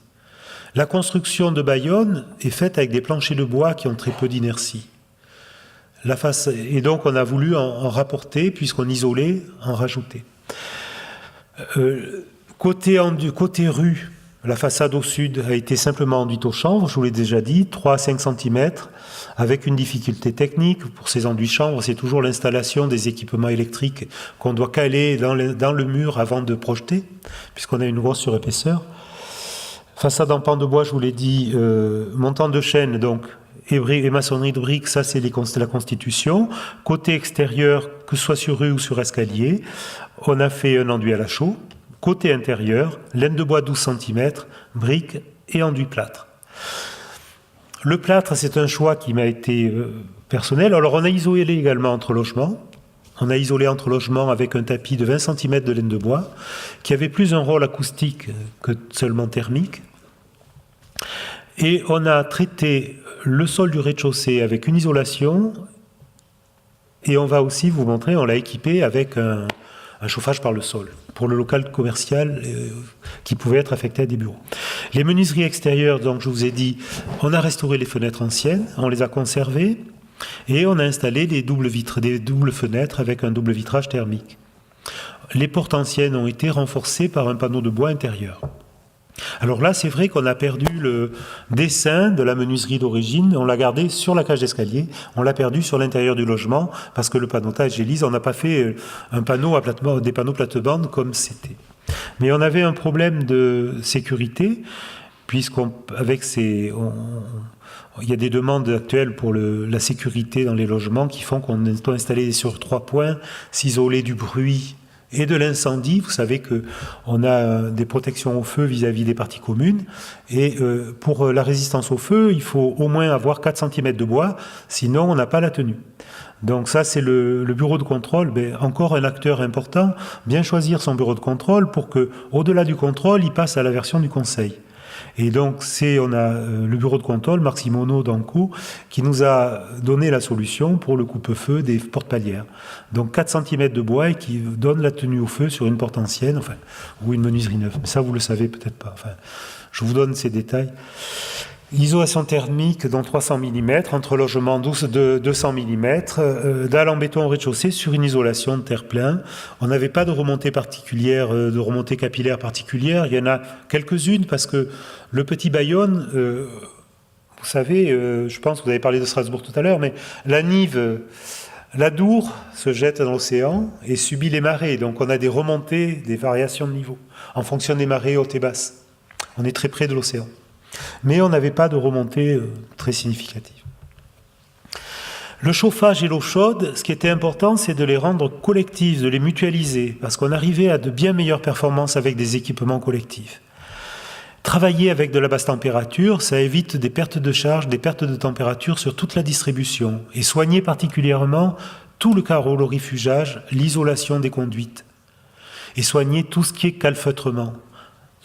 La construction de Bayonne est faite avec des planchers de bois qui ont très peu d'inertie. Et donc on a voulu en rapporter, puisqu'on isolait, en rajouter. Côté rue, la façade au sud a été simplement enduite au chanvre, je vous l'ai déjà dit, 3 à 5 cm, avec une difficulté technique. Pour ces enduits chanvre, c'est toujours l'installation des équipements électriques qu'on doit caler dans le mur avant de projeter, puisqu'on a une grosse surépaisseur. Façade en pan de bois, je vous l'ai dit, montant de chaîne, donc, et maçonnerie de briques, ça c'est la constitution. Côté extérieur, que ce soit sur rue ou sur escalier, on a fait un enduit à la chaux. Côté intérieur, laine de bois 12 cm, briques et enduit plâtre. Le plâtre, c'est un choix qui m'a été personnel. Alors on a isolé également entre logements. On a isolé entre logements avec un tapis de 20 cm de laine de bois, qui avait plus un rôle acoustique que seulement thermique. Et on a traité le sol du rez-de-chaussée avec une isolation, et on va aussi vous montrer, on l'a équipé avec un chauffage par le sol, pour le local commercial qui pouvait être affecté à des bureaux. Les menuiseries extérieures, donc je vous ai dit, on a restauré les fenêtres anciennes, on les a conservées, et on a installé des doubles fenêtres avec un double vitrage thermique. Les portes anciennes ont été renforcées par un panneau de bois intérieur. Alors là, c'est vrai qu'on a perdu le dessin de la menuiserie d'origine, on l'a gardé sur la cage d'escalier, on l'a perdu sur l'intérieur du logement, parce que le panotage Élise, on n'a pas fait des panneaux plate-bande comme c'était. Mais on avait un problème de sécurité, il y a des demandes actuelles pour la sécurité dans les logements qui font qu'on doit installer sur 3 points, s'isoler du bruit et de l'incendie. Vous savez qu'on a des protections au feu vis-à-vis des parties communes. Et pour la résistance au feu, il faut au moins avoir 4 cm de bois, sinon on n'a pas la tenue. Donc ça, c'est le bureau de contrôle, encore un acteur important. Bien choisir son bureau de contrôle pour qu'au-delà du contrôle, il passe à la version du conseil. Et donc, on a le bureau de contrôle, Marc Simoneau d'Anco, qui nous a donné la solution pour le coupe-feu des portes palières. Donc 4 cm de bois et qui donne la tenue au feu sur une porte ancienne, ou une menuiserie neuve. Mais ça, vous le savez peut-être pas. Je vous donne ces détails. Isolation thermique dans 300 mm, entre logements de 200 mm, dalle en béton au rez-de-chaussée sur une isolation de terre-plein. On n'avait pas de remontée particulière, de remontée capillaire particulière. Il y en a quelques-unes parce que le petit Bayonne, vous savez, je pense que vous avez parlé de Strasbourg tout à l'heure, mais la Nive, la Dour se jette dans l'océan et subit les marées. Donc on a des remontées, des variations de niveau en fonction des marées hautes et basses. On est très près de l'océan. Mais on n'avait pas de remontée très significative. Le chauffage et l'eau chaude, ce qui était important, c'est de les rendre collectives, de les mutualiser, parce qu'on arrivait à de bien meilleures performances avec des équipements collectifs. Travailler avec de la basse température, ça évite des pertes de charge, des pertes de température sur toute la distribution, et soigner particulièrement tout le calorifugage, l'isolation des conduites, et soigner tout ce qui est calfeutrement.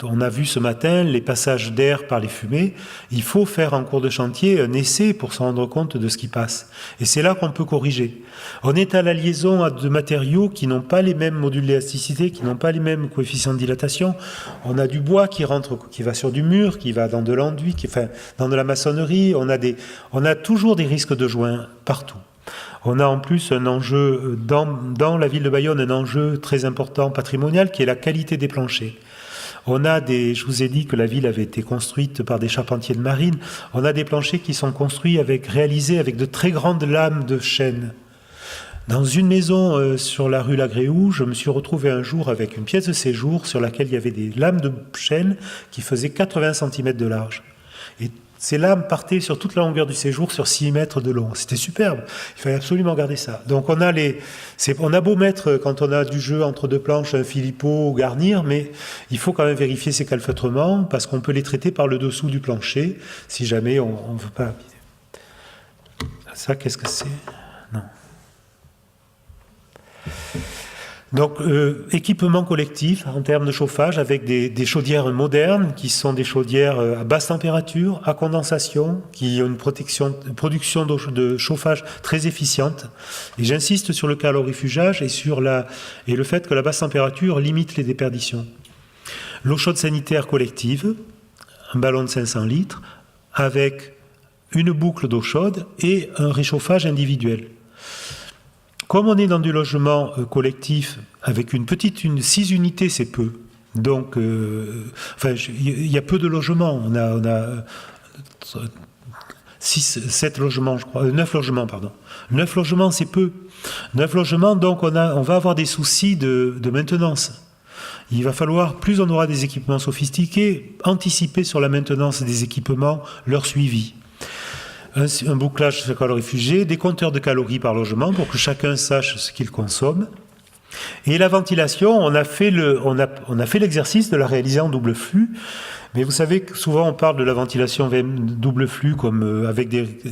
On a vu ce matin les passages d'air par les fumées. Il faut faire en cours de chantier un essai pour se rendre compte de ce qui passe. Et c'est là qu'on peut corriger. On est à la liaison de matériaux qui n'ont pas les mêmes modules d'élasticité, qui n'ont pas les mêmes coefficients de dilatation. On a du bois qui va sur du mur, qui va dans de l'enduit, dans de la maçonnerie. On a toujours des risques de joints partout. On a en plus un enjeu, dans la ville de Bayonne, un enjeu très important patrimonial qui est la qualité des planchers. Je vous ai dit que la ville avait été construite par des charpentiers de marine. On a des planchers qui sont réalisés avec de très grandes lames de chêne. Dans une maison sur la rue Lagréou, je me suis retrouvé un jour avec une pièce de séjour sur laquelle il y avait des lames de chêne qui faisaient 80 cm de large. Et ces lames partaient sur toute la longueur du séjour sur 6 mètres de long. C'était superbe. Il fallait absolument garder ça. Donc on a beau mettre, quand on a du jeu entre deux planches, un philippot ou garnir, mais il faut quand même vérifier ces calfeutrements parce qu'on peut les traiter par le dessous du plancher si jamais on ne veut pas abuser. Ça, qu'est-ce que c'est ? Non. Donc, équipement collectif en termes de chauffage avec des chaudières modernes qui sont des chaudières à basse température, à condensation, qui ont une production de chauffage très efficiente. Et j'insiste sur le calorifugage et le fait que la basse température limite les déperditions. L'eau chaude sanitaire collective un ballon de 500 litres avec une boucle d'eau chaude et un réchauffage individuel. Comme on est dans du logement collectif avec 6 unités, c'est peu. Donc, il y a peu de logements. On a 7 logements, je crois. 9 logements, pardon. 9 logements, c'est peu. 9 logements, donc on va avoir des soucis de maintenance. Il va falloir, plus on aura des équipements sophistiqués, anticiper sur la maintenance des équipements, leur suivi. Un bouclage sur les réfugiés, des compteurs de calories par logement pour que chacun sache ce qu'il consomme. Et la ventilation, on a fait l'exercice de la réaliser en double flux. Mais vous savez que souvent on parle de la ventilation double flux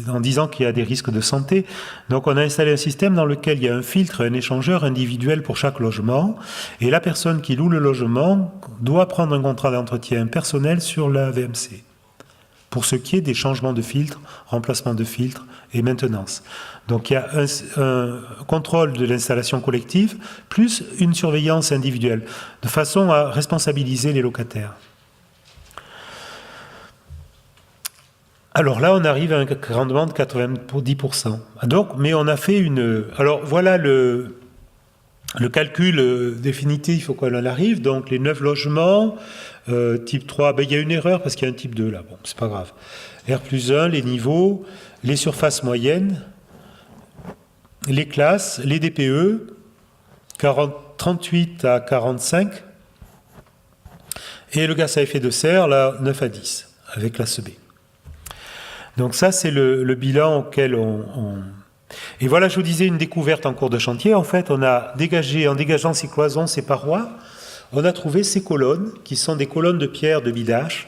en disant qu'il y a des risques de santé. Donc on a installé un système dans lequel il y a un filtre, un échangeur individuel pour chaque logement. Et la personne qui loue le logement doit prendre un contrat d'entretien personnel sur la VMC. Pour ce qui est des changements de filtre, remplacement de filtre et maintenance. Donc il y a un contrôle de l'installation collective plus une surveillance individuelle, de façon à responsabiliser les locataires. Alors là, on arrive à un rendement de 90%. Donc, mais on a fait Alors voilà le calcul définitif auquel on arrive. Donc les 9 logements, type 3, il y a une erreur parce qu'il y a un type 2 là. Bon, c'est pas grave. R+1, les niveaux, les surfaces moyennes, les classes, les DPE, 38 à 45, et le gaz à effet de serre, là, 9 à 10, avec classe B. Donc ça, c'est le bilan auquel Et voilà, je vous disais, une découverte en cours de chantier. En fait, on a dégagé, en dégageant ces cloisons, ces parois, on a trouvé ces colonnes, qui sont des colonnes de pierre de bidache.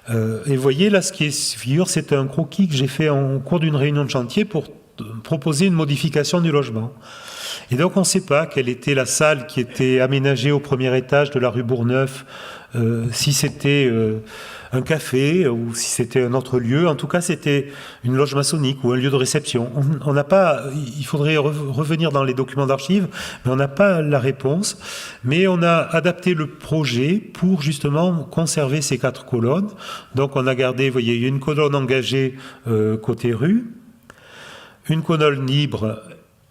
Et vous voyez, là, ce qui figure, c'est un croquis que j'ai fait en cours d'une réunion de chantier pour proposer une modification du logement. Et donc, on ne sait pas quelle était la salle qui était aménagée au premier étage de la rue Bourgneuf, si c'était un café ou si c'était un autre lieu. En tout cas, c'était une loge maçonnique ou un lieu de réception. On n'a pas, il faudrait revenir dans les documents d'archives, mais on n'a pas la réponse. Mais on a adapté le projet pour justement conserver ces 4 colonnes. Donc, on a gardé, vous voyez, une colonne engagée côté rue, une colonne libre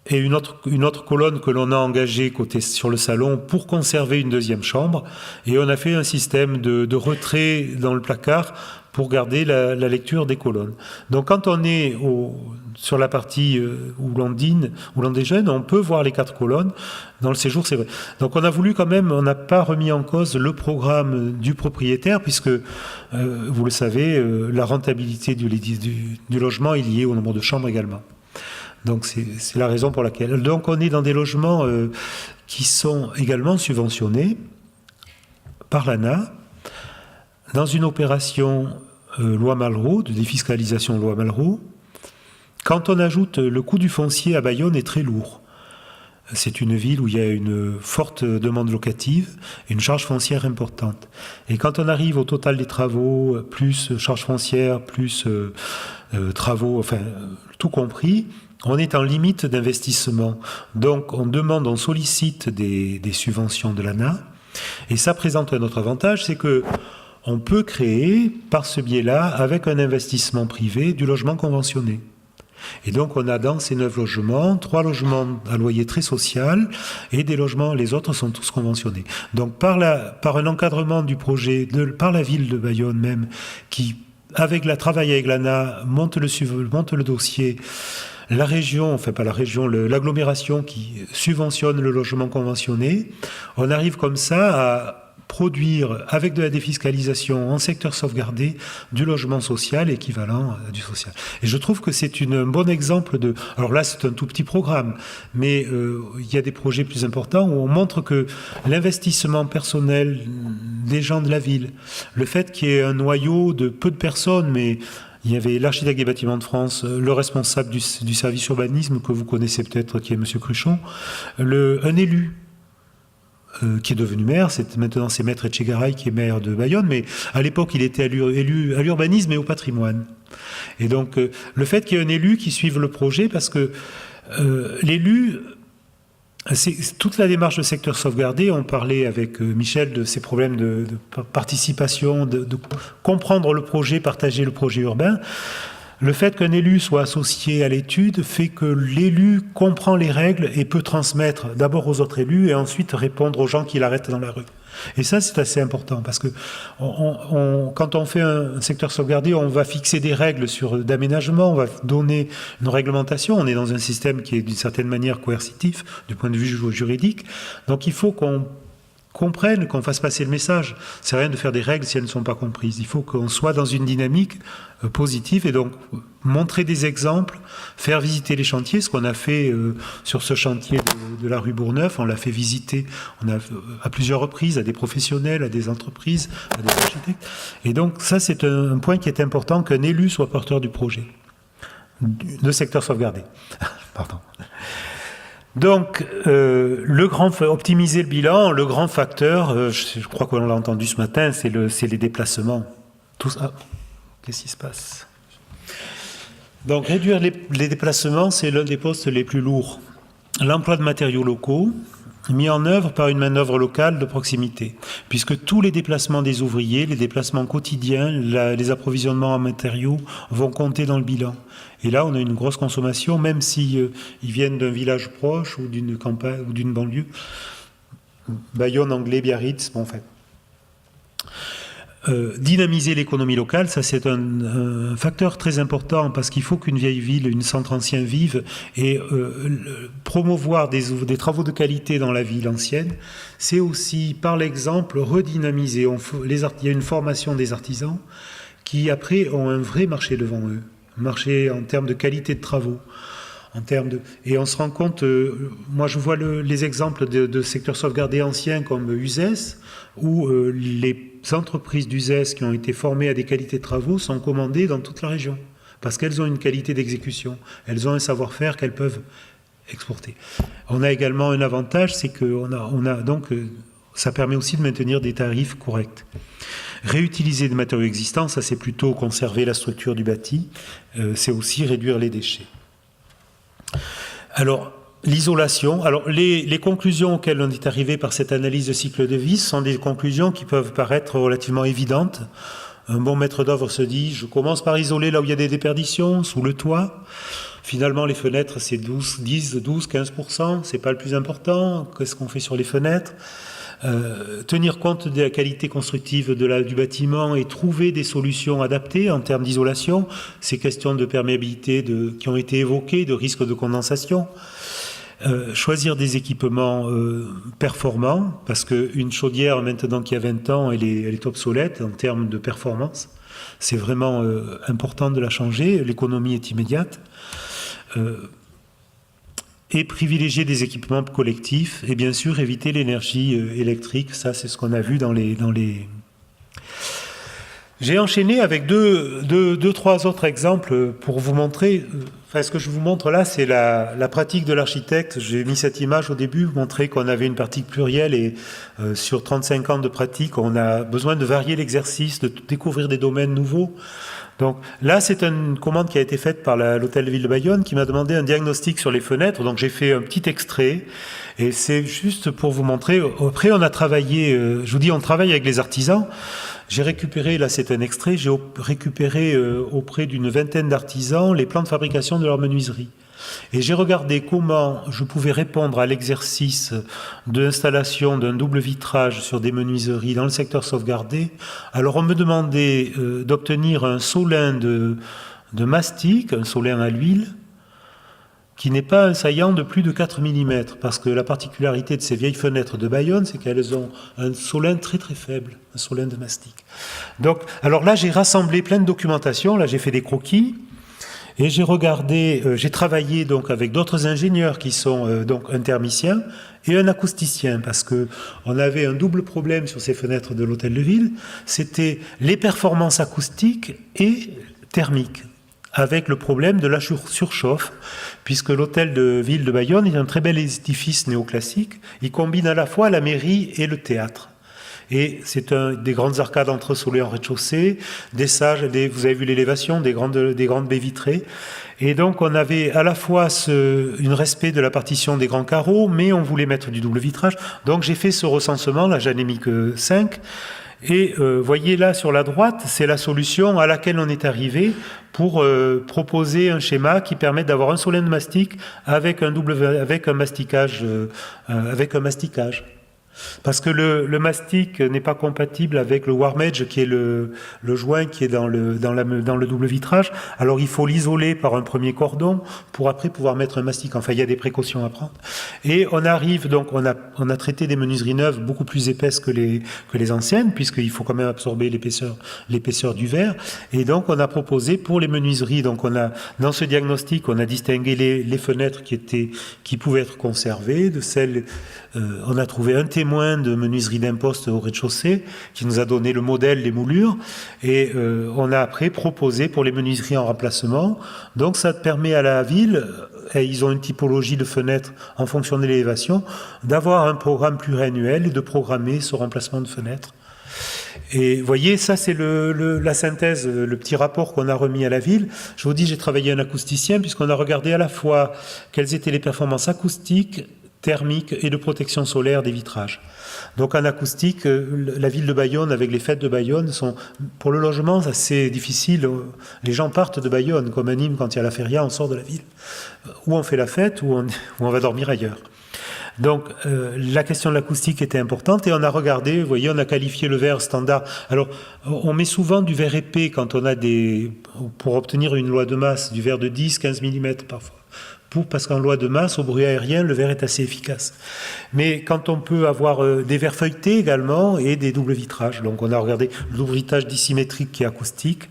et une autre colonne que l'on a engagée sur le salon pour conserver une deuxième chambre. Et on a fait un système de retrait dans le placard pour garder la lecture des colonnes. Donc quand on est sur la partie où l'on dîne, où l'on déjeune, on peut voir les 4 colonnes. Dans le séjour, c'est vrai. Donc on a voulu quand même, on n'a pas remis en cause le programme du propriétaire, puisque, vous le savez, la rentabilité du logement est liée au nombre de chambres également. Donc c'est la raison pour laquelle. Donc on est dans des logements qui sont également subventionnés par l'ANA dans une opération loi Malraux, de défiscalisation loi Malraux. Quand on ajoute le coût du foncier à Bayonne est très lourd. C'est une ville où il y a une forte demande locative et une charge foncière importante. Et quand on arrive au total des travaux, plus charge foncière, plus travaux, enfin tout compris, on est en limite d'investissement. Donc on sollicite des subventions de l'ANA. Et ça présente un autre avantage, c'est que on peut créer, par ce biais-là, avec un investissement privé, du logement conventionné. Et donc on a dans ces 9 logements, 3 logements à loyer très social et des logements, les autres sont tous conventionnés. Donc par un encadrement du projet, par la ville de Bayonne même, qui, travaille avec l'ANA, monte le dossier, la région, enfin pas la région, l'agglomération qui subventionne le logement conventionné, on arrive comme ça à produire, avec de la défiscalisation en secteur sauvegardé, du logement social équivalent à du social. Et je trouve que c'est un bon exemple de... Alors là, c'est un tout petit programme, mais il y a des projets plus importants où on montre que l'investissement personnel des gens de la ville, le fait qu'il y ait un noyau de peu de personnes, mais... Il y avait l'architecte des bâtiments de France, le responsable du service urbanisme, que vous connaissez peut-être, qui est M. Cruchon, un élu qui est devenu maire, maintenant c'est Maître Etchegaray qui est maire de Bayonne, mais à l'époque il était élu à l'urbanisme et au patrimoine. Et donc le fait qu'il y ait un élu qui suive le projet, parce que l'élu c'est toute la démarche de secteur sauvegardé. On parlait avec Michel de ces problèmes de participation, de comprendre le projet, partager le projet urbain. Le fait qu'un élu soit associé à l'étude fait que l'élu comprend les règles et peut transmettre d'abord aux autres élus et ensuite répondre aux gens qui l'arrêtent dans la rue. Et ça, c'est assez important parce que quand on fait un secteur sauvegardé, on va fixer des règles d'aménagement, on va donner une réglementation. On est dans un système qui est d'une certaine manière coercitif du point de vue juridique. Donc il faut qu'on comprenne, qu'on fasse passer le message. C'est rien de faire des règles si elles ne sont pas comprises. Il faut qu'on soit dans une dynamique positive et donc montrer des exemples, faire visiter les chantiers, ce qu'on a fait sur ce chantier de la rue Bourgneuf. On l'a fait visiter à plusieurs reprises à des professionnels, à des entreprises, à des architectes. Et donc ça, c'est un point qui est important, qu'un élu soit porteur du projet, de secteur sauvegardé. Pardon. Donc, optimiser le bilan, le grand facteur, je crois qu'on l'a entendu ce matin, c'est les déplacements. Qu'est-ce qui se passe ? Donc, réduire les déplacements, c'est l'un des postes les plus lourds. L'emploi de matériaux locaux, mis en œuvre par une main-d'œuvre locale de proximité, puisque tous les déplacements des ouvriers, les déplacements quotidiens, les approvisionnements en matériaux vont compter dans le bilan. Et là, on a une grosse consommation, même si ils viennent d'un village proche ou d'une campagne ou d'une banlieue. Bayonne, Anglet, Biarritz, bon, en fait. Dynamiser l'économie locale, ça c'est un facteur très important parce qu'il faut qu'une vieille ville, une centre ancien vive et promouvoir des travaux de qualité dans la ville ancienne. C'est aussi, par l'exemple, redynamiser. Il y a une formation des artisans qui après ont un vrai marché devant eux, marché en termes de qualité de travaux. Et on se rend compte, moi je vois les exemples de secteurs sauvegardés anciens comme Uzès, où les entreprises d'Uzès qui ont été formées à des qualités de travaux sont commandées dans toute la région, parce qu'elles ont une qualité d'exécution, elles ont un savoir-faire qu'elles peuvent exporter. On a également un avantage, c'est que ça permet aussi de maintenir des tarifs corrects. Réutiliser des matériaux existants, ça c'est plutôt conserver la structure du bâti, c'est aussi réduire les déchets. Alors, l'isolation. Alors, les conclusions auxquelles on est arrivé par cette analyse de cycle de vie sont des conclusions qui peuvent paraître relativement évidentes. Un bon maître d'œuvre se dit, je commence par isoler là où il y a des déperditions, sous le toit. Finalement, les fenêtres, c'est 10, 12, 15%. C'est pas le plus important. Qu'est-ce qu'on fait sur les fenêtres ? Tenir compte de la qualité constructive du bâtiment et trouver des solutions adaptées en termes d'isolation. Ces questions de perméabilité qui ont été évoquées, de risque de condensation. Choisir des équipements performants, parce qu'une chaudière, maintenant qu'il y a 20 ans, elle est obsolète en termes de performance. C'est vraiment important de la changer. L'économie est immédiate. Et privilégier des équipements collectifs et bien sûr éviter l'énergie électrique. Ça, c'est ce qu'on a vu dans les... J'ai enchaîné avec deux, trois autres exemples pour vous montrer... ce que je vous montre là, c'est la pratique de l'architecte. J'ai mis cette image au début, montrer qu'on avait une pratique plurielle et sur 35 ans de pratique, on a besoin de varier l'exercice, de découvrir des domaines nouveaux. Donc là, c'est une commande qui a été faite par l'Hôtel de Ville de Bayonne qui m'a demandé un diagnostic sur les fenêtres. Donc j'ai fait un petit extrait et c'est juste pour vous montrer. Après, on a travaillé, je vous dis, on travaille avec les artisans. J'ai récupéré, là c'est un extrait, j'ai récupéré auprès d'une vingtaine d'artisans les plans de fabrication de leur menuiserie. Et j'ai regardé comment je pouvais répondre à l'exercice de l'installation d'un double vitrage sur des menuiseries dans le secteur sauvegardé. Alors on me demandait d'obtenir un solin de mastic, un solin à l'huile, qui n'est pas un saillant de plus de 4 mm, parce que la particularité de ces vieilles fenêtres de Bayonne, c'est qu'elles ont un solin très très faible, un solin de mastic. Donc, alors là, j'ai rassemblé plein de documentation, là j'ai fait des croquis, et j'ai regardé, j'ai travaillé donc avec d'autres ingénieurs qui sont donc un thermicien et un acousticien, parce que on avait un double problème sur ces fenêtres de l'Hôtel de Ville, c'était les performances acoustiques et thermiques, avec le problème de la surchauffe, puisque l'Hôtel de Ville de Bayonne est un très bel édifice néoclassique, il combine à la fois la mairie et le théâtre. Et c'est des grandes arcades entressolées en rez-de-chaussée, des sages, vous avez vu l'élévation, des grandes baies vitrées. Et donc on avait à la fois une respect de la partition des grands carreaux, mais on voulait mettre du double vitrage. Donc j'ai fait ce recensement, là j'en ai mis que 5. Et voyez là sur la droite, c'est la solution à laquelle on est arrivé pour proposer un schéma qui permet d'avoir un solène mastic avec un masticage. Parce que le mastic n'est pas compatible avec le warm edge, qui est le joint qui est dans le double vitrage. Alors il faut l'isoler par un premier cordon pour après pouvoir mettre un mastic. Enfin, il y a des précautions à prendre. Et on arrive, donc on a traité des menuiseries neuves beaucoup plus épaisses que les anciennes, puisqu'il faut quand même absorber l'épaisseur du verre. Et donc on a proposé pour les menuiseries, donc dans ce diagnostic, on a distingué les fenêtres qui pouvaient être conservées de celles. On a trouvé un témoin de menuiserie d'imposte au rez-de-chaussée qui nous a donné le modèle, les moulures, et on a après proposé pour les menuiseries en remplacement. Donc ça permet à la ville, et ils ont une typologie de fenêtres en fonction de l'élévation, d'avoir un programme pluriannuel et de programmer ce remplacement de fenêtres. Et vous voyez, ça c'est la synthèse, le petit rapport qu'on a remis à la ville. Je vous dis, j'ai travaillé un acousticien puisqu'on a regardé à la fois quelles étaient les performances acoustiques, thermique et de protection solaire des vitrages. Donc en acoustique, la ville de Bayonne, avec les fêtes de Bayonne, pour le logement, c'est assez difficile. Les gens partent de Bayonne, comme à Nîmes, quand il y a la feria, on sort de la ville. Ou on fait la fête, ou on va dormir ailleurs. Donc la question de l'acoustique était importante et on a regardé, vous voyez, on a qualifié le verre standard. Alors on met souvent du verre épais quand on a pour obtenir une loi de masse, du verre de 10-15 mm parfois. Parce qu'en loi de masse, au bruit aérien, le verre est assez efficace. Mais quand on peut avoir des verres feuilletés également et des doubles vitrages, donc on a regardé le double vitrage dissymétrique qui est acoustique,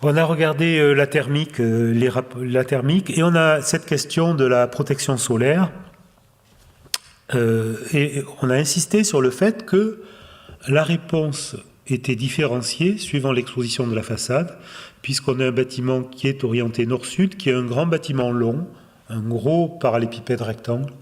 on a regardé la thermique, et on a cette question de la protection solaire, et on a insisté sur le fait que la réponse était différenciée suivant l'exposition de la façade, puisqu'on a un bâtiment qui est orienté nord-sud, qui est un grand bâtiment long, un gros parallépipède rectangle.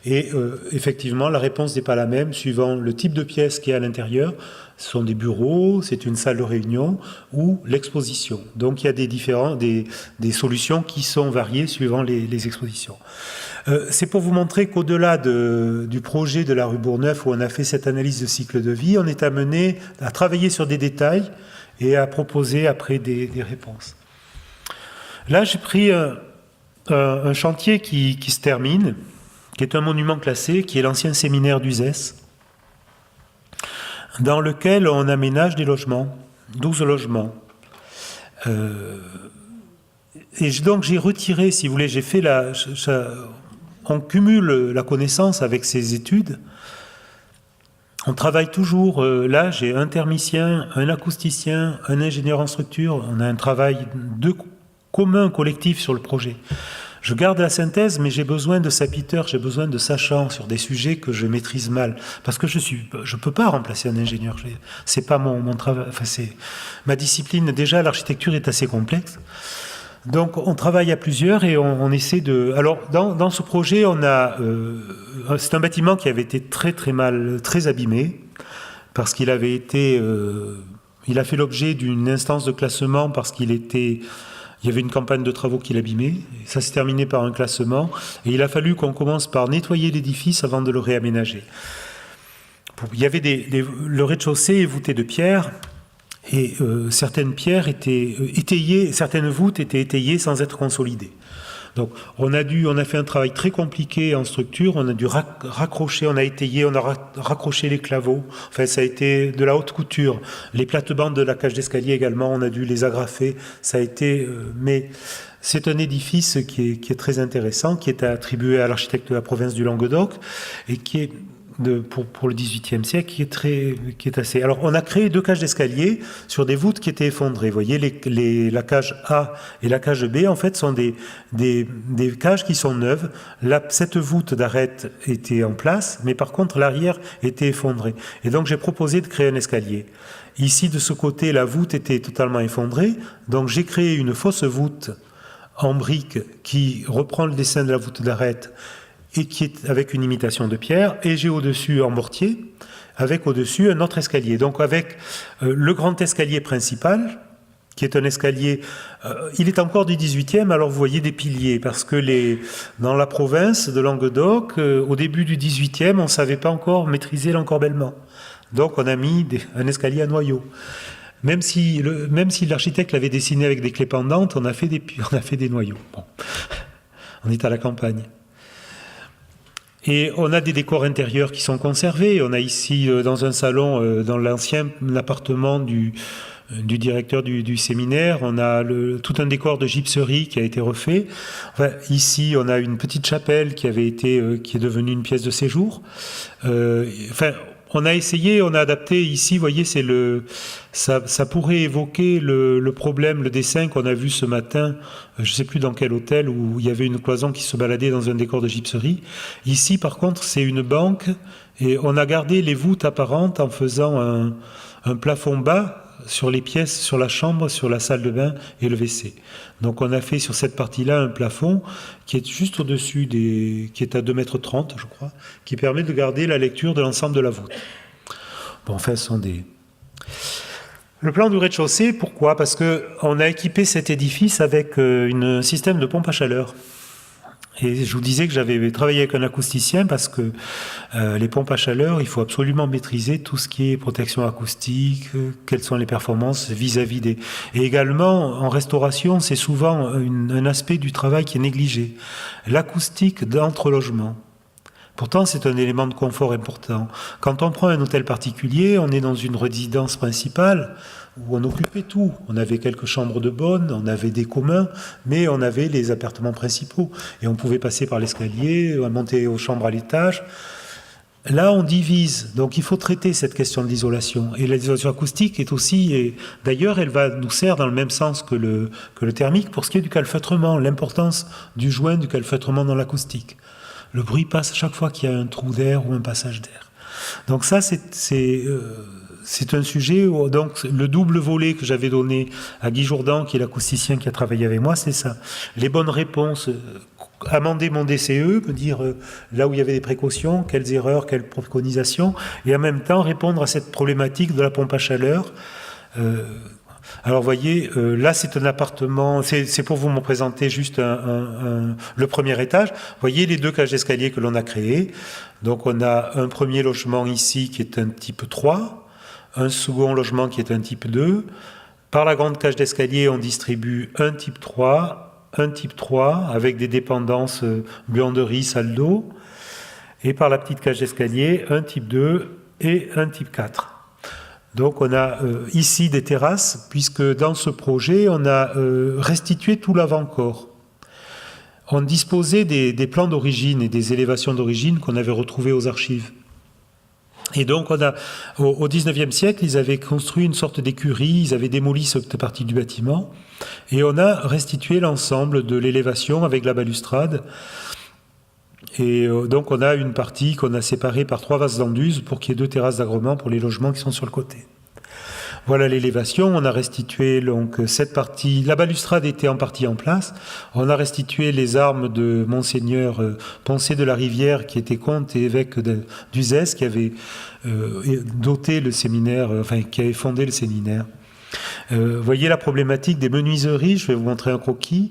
Et effectivement, la réponse n'est pas la même suivant le type de pièce qui est à l'intérieur. Ce sont des bureaux, c'est une salle de réunion ou l'exposition. Donc il y a des solutions qui sont variées suivant les expositions. C'est pour vous montrer qu'au-delà du projet de la rue Bourgneuf, où on a fait cette analyse de cycle de vie, on est amené à travailler sur des détails et à proposer après des réponses. Là, j'ai pris un chantier qui se termine, qui est un monument classé, qui est l'ancien séminaire d'Uzès, dans lequel on aménage des logements, 12 logements. Et donc j'ai retiré, si vous voulez, j'ai fait on cumule la connaissance avec ces études. On travaille toujours, là j'ai un thermicien, un acousticien, un ingénieur en structure, on a un travail commun, collectif sur le projet. Je garde la synthèse, mais j'ai besoin de sapiteurs, j'ai besoin de sachants sur des sujets que je maîtrise mal. Parce que je peux pas remplacer un ingénieur, c'est pas mon travail, enfin c'est ma discipline. Déjà l'architecture est assez complexe. Donc on travaille à plusieurs et on essaie de... Alors dans ce projet, c'est un bâtiment qui avait été très abîmé, parce qu'il avait été... il a fait l'objet d'une instance de classement parce il y avait une campagne de travaux qui l'abîmait. Ça s'est terminé par un classement et il a fallu qu'on commence par nettoyer l'édifice avant de le réaménager. Il y avait le rez-de-chaussée est voûté de pierre. Et certaines pierres étaient étayées, certaines voûtes étaient étayées sans être consolidées. Donc on a fait un travail très compliqué en structure, on a dû raccrocher, on a étayé, on a raccroché les claveaux, enfin ça a été de la haute couture. Les plates-bandes de la cage d'escalier également, on a dû les agrafer, ça a été... mais c'est un édifice qui est très intéressant, qui est attribué à l'architecte de la province du Languedoc, et qui est... pour le XVIIIe siècle, qui est assez... Alors, on a créé 2 cages d'escalier sur des voûtes qui étaient effondrées. Vous voyez, la cage A et la cage B, en fait, sont des cages qui sont neuves. Cette voûte d'arête était en place, mais par contre, l'arrière était effondré. Et donc, j'ai proposé de créer un escalier. Ici, de ce côté, la voûte était totalement effondrée. Donc, j'ai créé une fausse voûte en briques qui reprend le dessin de la voûte d'arête et qui est avec une imitation de pierre, et j'ai au-dessus en mortier, avec au-dessus un autre escalier. Donc avec le grand escalier principal, qui est un escalier, il est encore du 18e, alors vous voyez des piliers, parce que dans la province de Languedoc, au début du 18e, on ne savait pas encore maîtriser l'encorbellement. Donc on a mis un escalier à noyaux. Même si l'architecte l'avait dessiné avec des clés pendantes, on a fait des noyaux. Bon. On est à la campagne. Et on a des décors intérieurs qui sont conservés. On a ici, dans un salon, dans l'ancien appartement du directeur du séminaire, on a tout un décor de gypserie qui a été refait. Enfin, ici, on a une petite chapelle qui est devenue une pièce de séjour. On a essayé, on a adapté. Ici, vous voyez, ça pourrait évoquer le problème, le dessin qu'on a vu ce matin, je ne sais plus dans quel hôtel, où il y avait une cloison qui se baladait dans un décor de gypserie. Ici, par contre, c'est une banque, et on a gardé les voûtes apparentes en faisant un plafond bas sur les pièces, sur la chambre, sur la salle de bain et le WC. Donc on a fait sur cette partie-là un plafond qui est juste au-dessus qui est à 2,30 mètres, je crois, qui permet de garder la lecture de l'ensemble de la voûte. Bon, enfin, ce sont des... Le plan du rez-de-chaussée, pourquoi ? Parce qu'on a équipé cet édifice avec un système de pompe à chaleur. Et je vous disais que j'avais travaillé avec un acousticien parce que les pompes à chaleur, il faut absolument maîtriser tout ce qui est protection acoustique, quelles sont les performances vis-à-vis des... Et également, en restauration, c'est souvent un aspect du travail qui est négligé. L'acoustique d'entrelogement. Pourtant, c'est un élément de confort important. Quand on prend un hôtel particulier, on est dans une résidence principale où on occupait tout. On avait quelques chambres de bonne, on avait des communs, mais on avait les appartements principaux. Et on pouvait passer par l'escalier, monter aux chambres à l'étage. Là, on divise. Donc, il faut traiter cette question de l'isolation. Et l'isolation acoustique est aussi... Et d'ailleurs, elle nous sert dans le même sens que le thermique pour ce qui est du calfeutrement, l'importance du joint du calfeutrement dans l'acoustique. Le bruit passe chaque fois qu'il y a un trou d'air ou un passage d'air. Donc ça, c'est un sujet où, donc, le double volet que j'avais donné à Guy Jourdan, qui est l'acousticien qui a travaillé avec moi, c'est ça. Les bonnes réponses, amender mon DCE, me dire là où il y avait des précautions, quelles erreurs, quelles préconisations, et en même temps répondre à cette problématique de la pompe à chaleur. Alors, vous voyez, là, c'est un appartement, c'est pour vous me présenter juste le premier étage. Vous voyez les deux cages d'escalier que l'on a créées. Donc, on a un premier logement ici qui est un type 3, un second logement qui est un type 2. Par la grande cage d'escalier, on distribue un type 3, avec des dépendances buanderie, salle d'eau. Et par la petite cage d'escalier, un type 2 et un type 4. Donc on a ici des terrasses, puisque dans ce projet, on a restitué tout l'avant-corps. On disposait des plans d'origine et des élévations d'origine qu'on avait retrouvés aux archives. Et donc au XIXe siècle, ils avaient construit une sorte d'écurie, ils avaient démoli cette partie du bâtiment, et on a restitué l'ensemble de l'élévation avec la balustrade. Et donc on a une partie qu'on a séparée par 3 vases d'enduses pour qu'il y ait 2 terrasses d'agrément pour les logements qui sont sur le côté. Voilà l'élévation, on a restitué donc cette partie, la balustrade était en partie en place, on a restitué les armes de Monseigneur Poncé de la Rivière qui était comte et évêque d'Uzès, qui avait doté le séminaire, qui avait fondé le séminaire. Voyez la problématique des menuiseries, je vais vous montrer un croquis,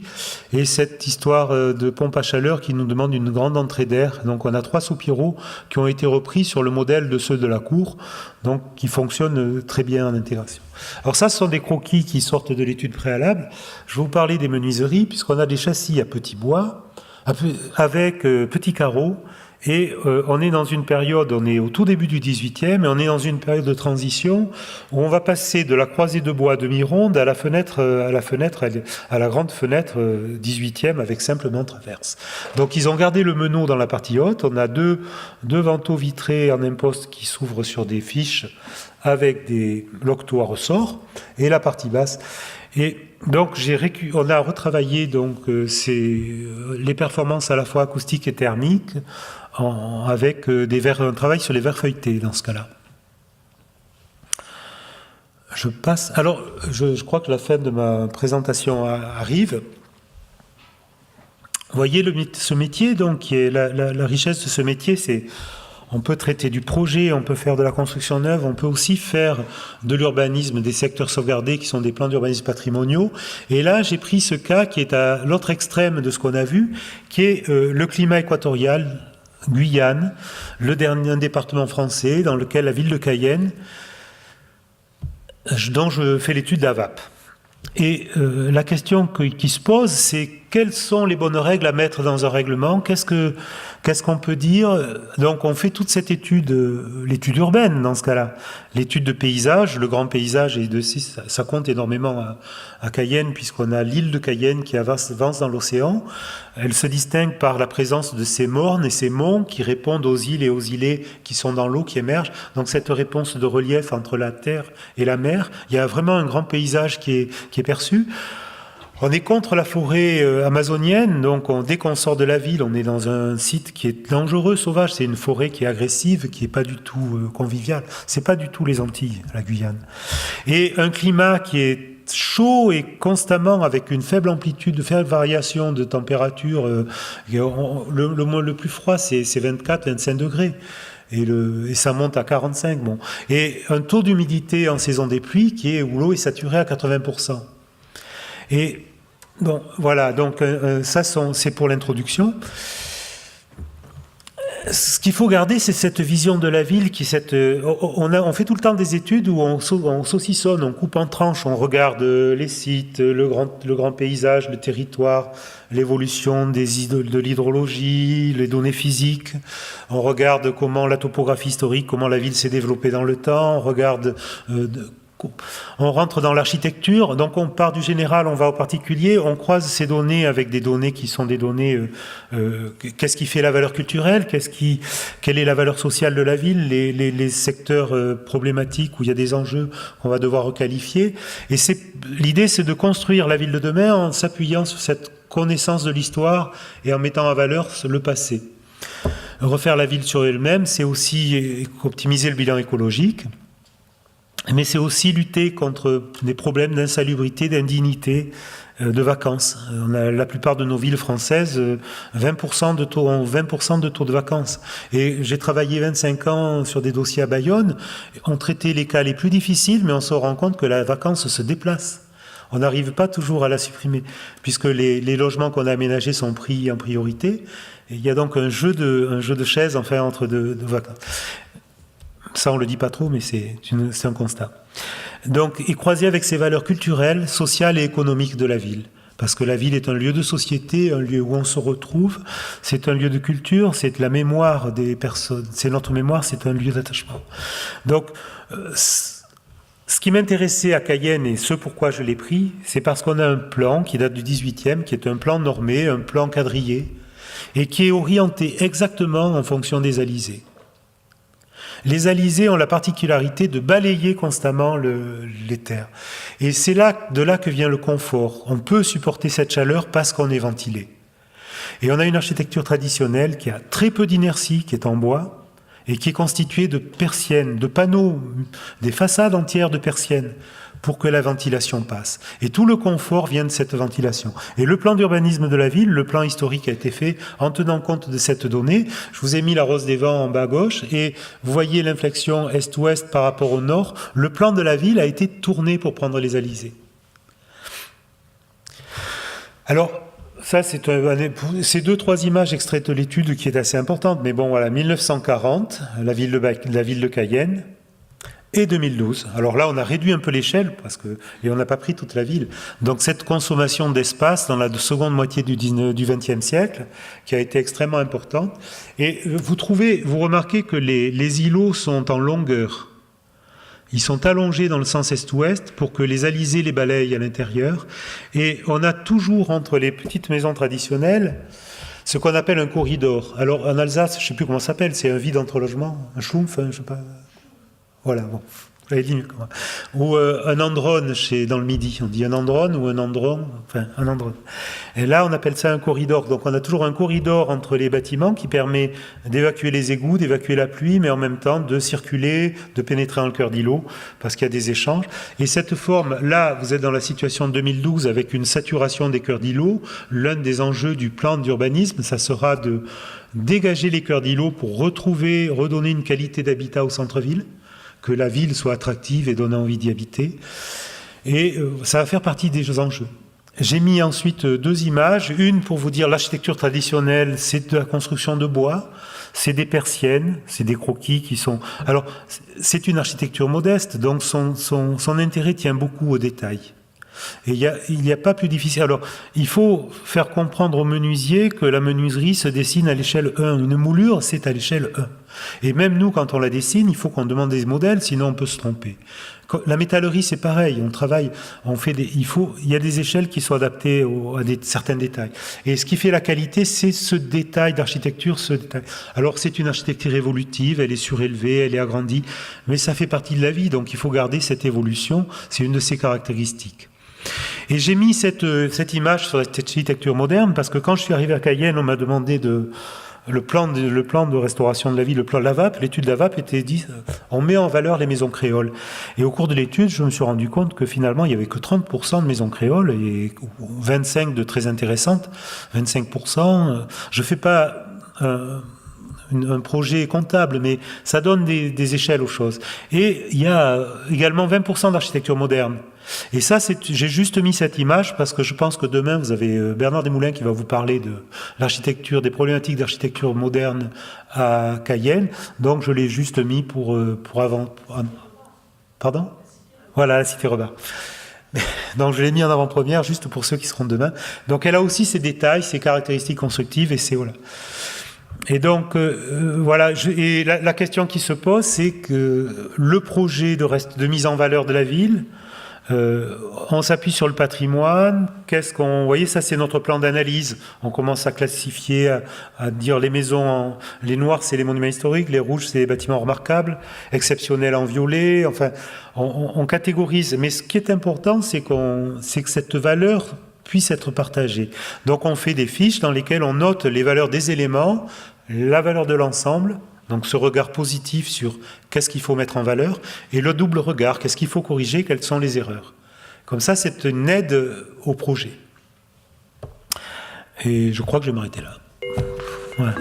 et cette histoire de pompe à chaleur qui nous demande une grande entrée d'air. Donc on a 3 soupiraux qui ont été repris sur le modèle de ceux de la cour, donc qui fonctionnent très bien en intégration. Alors ça, ce sont des croquis qui sortent de l'étude préalable. Je vais vous parler des menuiseries, puisqu'on a des châssis à petits bois, avec petits carreaux. Et on est dans une période, on est au tout début du XVIIIe, et on est dans une période de transition où on va passer de la croisée de bois demi-ronde à la grande fenêtre XVIIIe avec simplement traverse. Donc ils ont gardé le meneau dans la partie haute. On a deux vantaux vitrés en imposte qui s'ouvrent sur des fiches avec des loqueteaux à ressort, et la partie basse. Et donc on a retravaillé donc les performances à la fois acoustiques et thermiques avec un travail sur les verres feuilletés dans ce cas-là. Je passe. Alors, je crois que la fin de ma présentation arrive. Vous voyez ce métier, donc, qui est la richesse de ce métier, c'est on peut traiter du projet, on peut faire de la construction neuve, on peut aussi faire de l'urbanisme, des secteurs sauvegardés qui sont des plans d'urbanisme patrimoniaux. Et là, j'ai pris ce cas qui est à l'autre extrême de ce qu'on a vu, qui est le climat équatorial, Guyane, le dernier département français dans lequel la ville de Cayenne, dont je fais l'étude d'AVAP. Et la question qui se pose, c'est quelles sont les bonnes règles à mettre dans un règlement ? Qu'est-ce qu'on peut dire ? Donc on fait toute cette étude, l'étude urbaine dans ce cas-là, l'étude de paysage, le grand paysage, et ça compte énormément à Cayenne, puisqu'on a l'île de Cayenne qui avance dans l'océan. Elle se distingue par la présence de ces mornes et ces monts qui répondent aux îles et aux îlets qui sont dans l'eau, qui émergent. Donc cette réponse de relief entre la terre et la mer, il y a vraiment un grand paysage qui est perçu. On est contre la forêt amazonienne, donc dès qu'on sort de la ville, on est dans un site qui est dangereux, sauvage. C'est une forêt qui est agressive, qui n'est pas du tout conviviale. C'est pas du tout les Antilles, la Guyane. Et un climat qui est chaud et constamment avec une faible amplitude, de faible variation de température. Le plus froid, c'est 24-25 degrés. Et ça monte à 45. Bon. Et un taux d'humidité en saison des pluies où l'eau est saturée à 80%. Et bon, voilà, donc ça c'est pour l'introduction. Ce qu'il faut garder, c'est cette vision de la ville on fait tout le temps des études où on saucissonne, on coupe en tranches, on regarde les sites, le grand paysage, le territoire, l'évolution de l'hydrologie, les données physiques. On regarde comment la topographie historique, comment la ville s'est développée dans le temps. On regarde on rentre dans l'architecture, donc on part du général, on va au particulier, on croise ces données avec des données qui sont des données, qu'est-ce qui fait la valeur culturelle, quelle est la valeur sociale de la ville, les secteurs problématiques où il y a des enjeux qu'on va devoir requalifier. Et l'idée, c'est de construire la ville de demain en s'appuyant sur cette connaissance de l'histoire et en mettant en valeur le passé. Refaire la ville sur elle-même, c'est aussi optimiser le bilan écologique. Mais c'est aussi lutter contre des problèmes d'insalubrité, d'indignité, de vacances. La plupart de nos villes françaises, 20% de taux de vacances. Et j'ai travaillé 25 ans sur des dossiers à Bayonne. On traitait les cas les plus difficiles, mais on se rend compte que la vacance se déplace. On n'arrive pas toujours à la supprimer, puisque les logements qu'on a aménagés sont pris en priorité. Et il y a donc un jeu de chaises entre deux vacances. Ça, on ne le dit pas trop, mais c'est un constat. Donc, et croiser avec ces valeurs culturelles, sociales et économiques de la ville. Parce que la ville est un lieu de société, un lieu où on se retrouve, c'est un lieu de culture, c'est la mémoire des personnes, c'est notre mémoire, c'est un lieu d'attachement. Donc, ce qui m'intéressait à Cayenne et ce pourquoi je l'ai pris, c'est parce qu'on a un plan qui date du 18e, qui est un plan normé, un plan quadrillé, et qui est orienté exactement en fonction des alizés. Les alizés ont la particularité de balayer constamment les terres. Et c'est de là que vient le confort. On peut supporter cette chaleur parce qu'on est ventilé. Et on a une architecture traditionnelle qui a très peu d'inertie, qui est en bois, et qui est constituée de persiennes, de panneaux, des façades entières de persiennes, pour que la ventilation passe. Et tout le confort vient de cette ventilation. Et le plan d'urbanisme de la ville, le plan historique a été fait en tenant compte de cette donnée. Je vous ai mis la Rose des Vents en bas à gauche, et vous voyez l'inflexion est-ouest par rapport au nord. Le plan de la ville a été tourné pour prendre les alizés. Alors, ça, c'est 2-3 images extraites de l'étude qui est assez importante. Mais bon, voilà, 1940, la ville de Cayenne, et 2012. Alors là, on a réduit un peu l'échelle et on n'a pas pris toute la ville. Donc cette consommation d'espace dans la seconde moitié du XXe siècle, qui a été extrêmement importante. Et vous remarquez que les îlots sont en longueur. Ils sont allongés dans le sens est-ouest pour que les alizés les balayent à l'intérieur. Et on a toujours entre les petites maisons traditionnelles ce qu'on appelle un corridor. Alors en Alsace, je ne sais plus comment ça s'appelle, c'est un vide entre logements, un schtroumpf, je ne sais pas. Voilà, bon. l'avez dit mieux que moi. Ou un androne dans le Midi. On dit un androne ou un andron, enfin un androne. Et là, on appelle ça un corridor. Donc on a toujours un corridor entre les bâtiments qui permet d'évacuer les égouts, d'évacuer la pluie, mais en même temps de circuler, de pénétrer dans le cœur d'îlot, parce qu'il y a des échanges. Et cette forme, là, vous êtes dans la situation de 2012 avec une saturation des cœurs d'îlot. L'un des enjeux du plan d'urbanisme, ça sera de dégager les cœurs d'îlot pour redonner une qualité d'habitat au centre-ville, que la ville soit attractive et donne envie d'y habiter. Et ça va faire partie des enjeux. J'ai mis ensuite 2 images. Une pour vous dire l'architecture traditionnelle, c'est de la construction de bois, c'est des persiennes, c'est des croquis qui sont... Alors, c'est une architecture modeste, donc son intérêt tient beaucoup aux détails. Et il n'y a pas plus difficile. Alors, il faut faire comprendre aux menuisiers que la menuiserie se dessine à l'échelle 1. Une moulure, c'est à l'échelle 1. Et même nous, quand on la dessine, il faut qu'on demande des modèles, sinon on peut se tromper. La métallerie, c'est pareil. On travaille, il y a des échelles qui sont adaptées à certains détails. Et ce qui fait la qualité, c'est ce détail d'architecture, ce détail. Alors, c'est une architecture évolutive, elle est surélevée, elle est agrandie, mais ça fait partie de la vie, donc il faut garder cette évolution. C'est une de ses caractéristiques. Et j'ai mis cette image sur l'architecture moderne parce que quand je suis arrivé à Cayenne, on m'a demandé le plan de restauration de la ville, le plan LAVAP. L'étude LAVAP était dit, on met en valeur les maisons créoles. Et au cours de l'étude, je me suis rendu compte que finalement, il n'y avait que 30% de maisons créoles et 25% de très intéressantes. 25%, je ne fais pas un projet comptable, mais ça donne des échelles aux choses. Et il y a également 20% d'architecture moderne. Et ça, j'ai juste mis cette image parce que je pense que demain, vous avez Bernard Desmoulins qui va vous parler de l'architecture, des problématiques d'architecture moderne à Cayenne. Donc, je l'ai juste mis pour avant. Pardon ? Voilà, la Cité Robert. Donc, je l'ai mis en avant-première juste pour ceux qui seront demain. Donc, elle a aussi ses détails, ses caractéristiques constructives et c'est voilà. Et donc, voilà, la question qui se pose, c'est que le projet de mise en valeur de la ville, on s'appuie sur le patrimoine. Vous voyez, ça c'est notre plan d'analyse. On commence à classifier, à dire les maisons, les noirs c'est les monuments historiques, les rouges c'est les bâtiments remarquables, exceptionnels en violet. Enfin, on catégorise. Mais ce qui est important, c'est que cette valeur puisse être partagée. Donc on fait des fiches dans lesquelles on note les valeurs des éléments, la valeur de l'ensemble. Donc ce regard positif sur qu'est-ce qu'il faut mettre en valeur, et le double regard, qu'est-ce qu'il faut corriger, quelles sont les erreurs. Comme ça, c'est une aide au projet. Et je crois que je vais m'arrêter là. Voilà.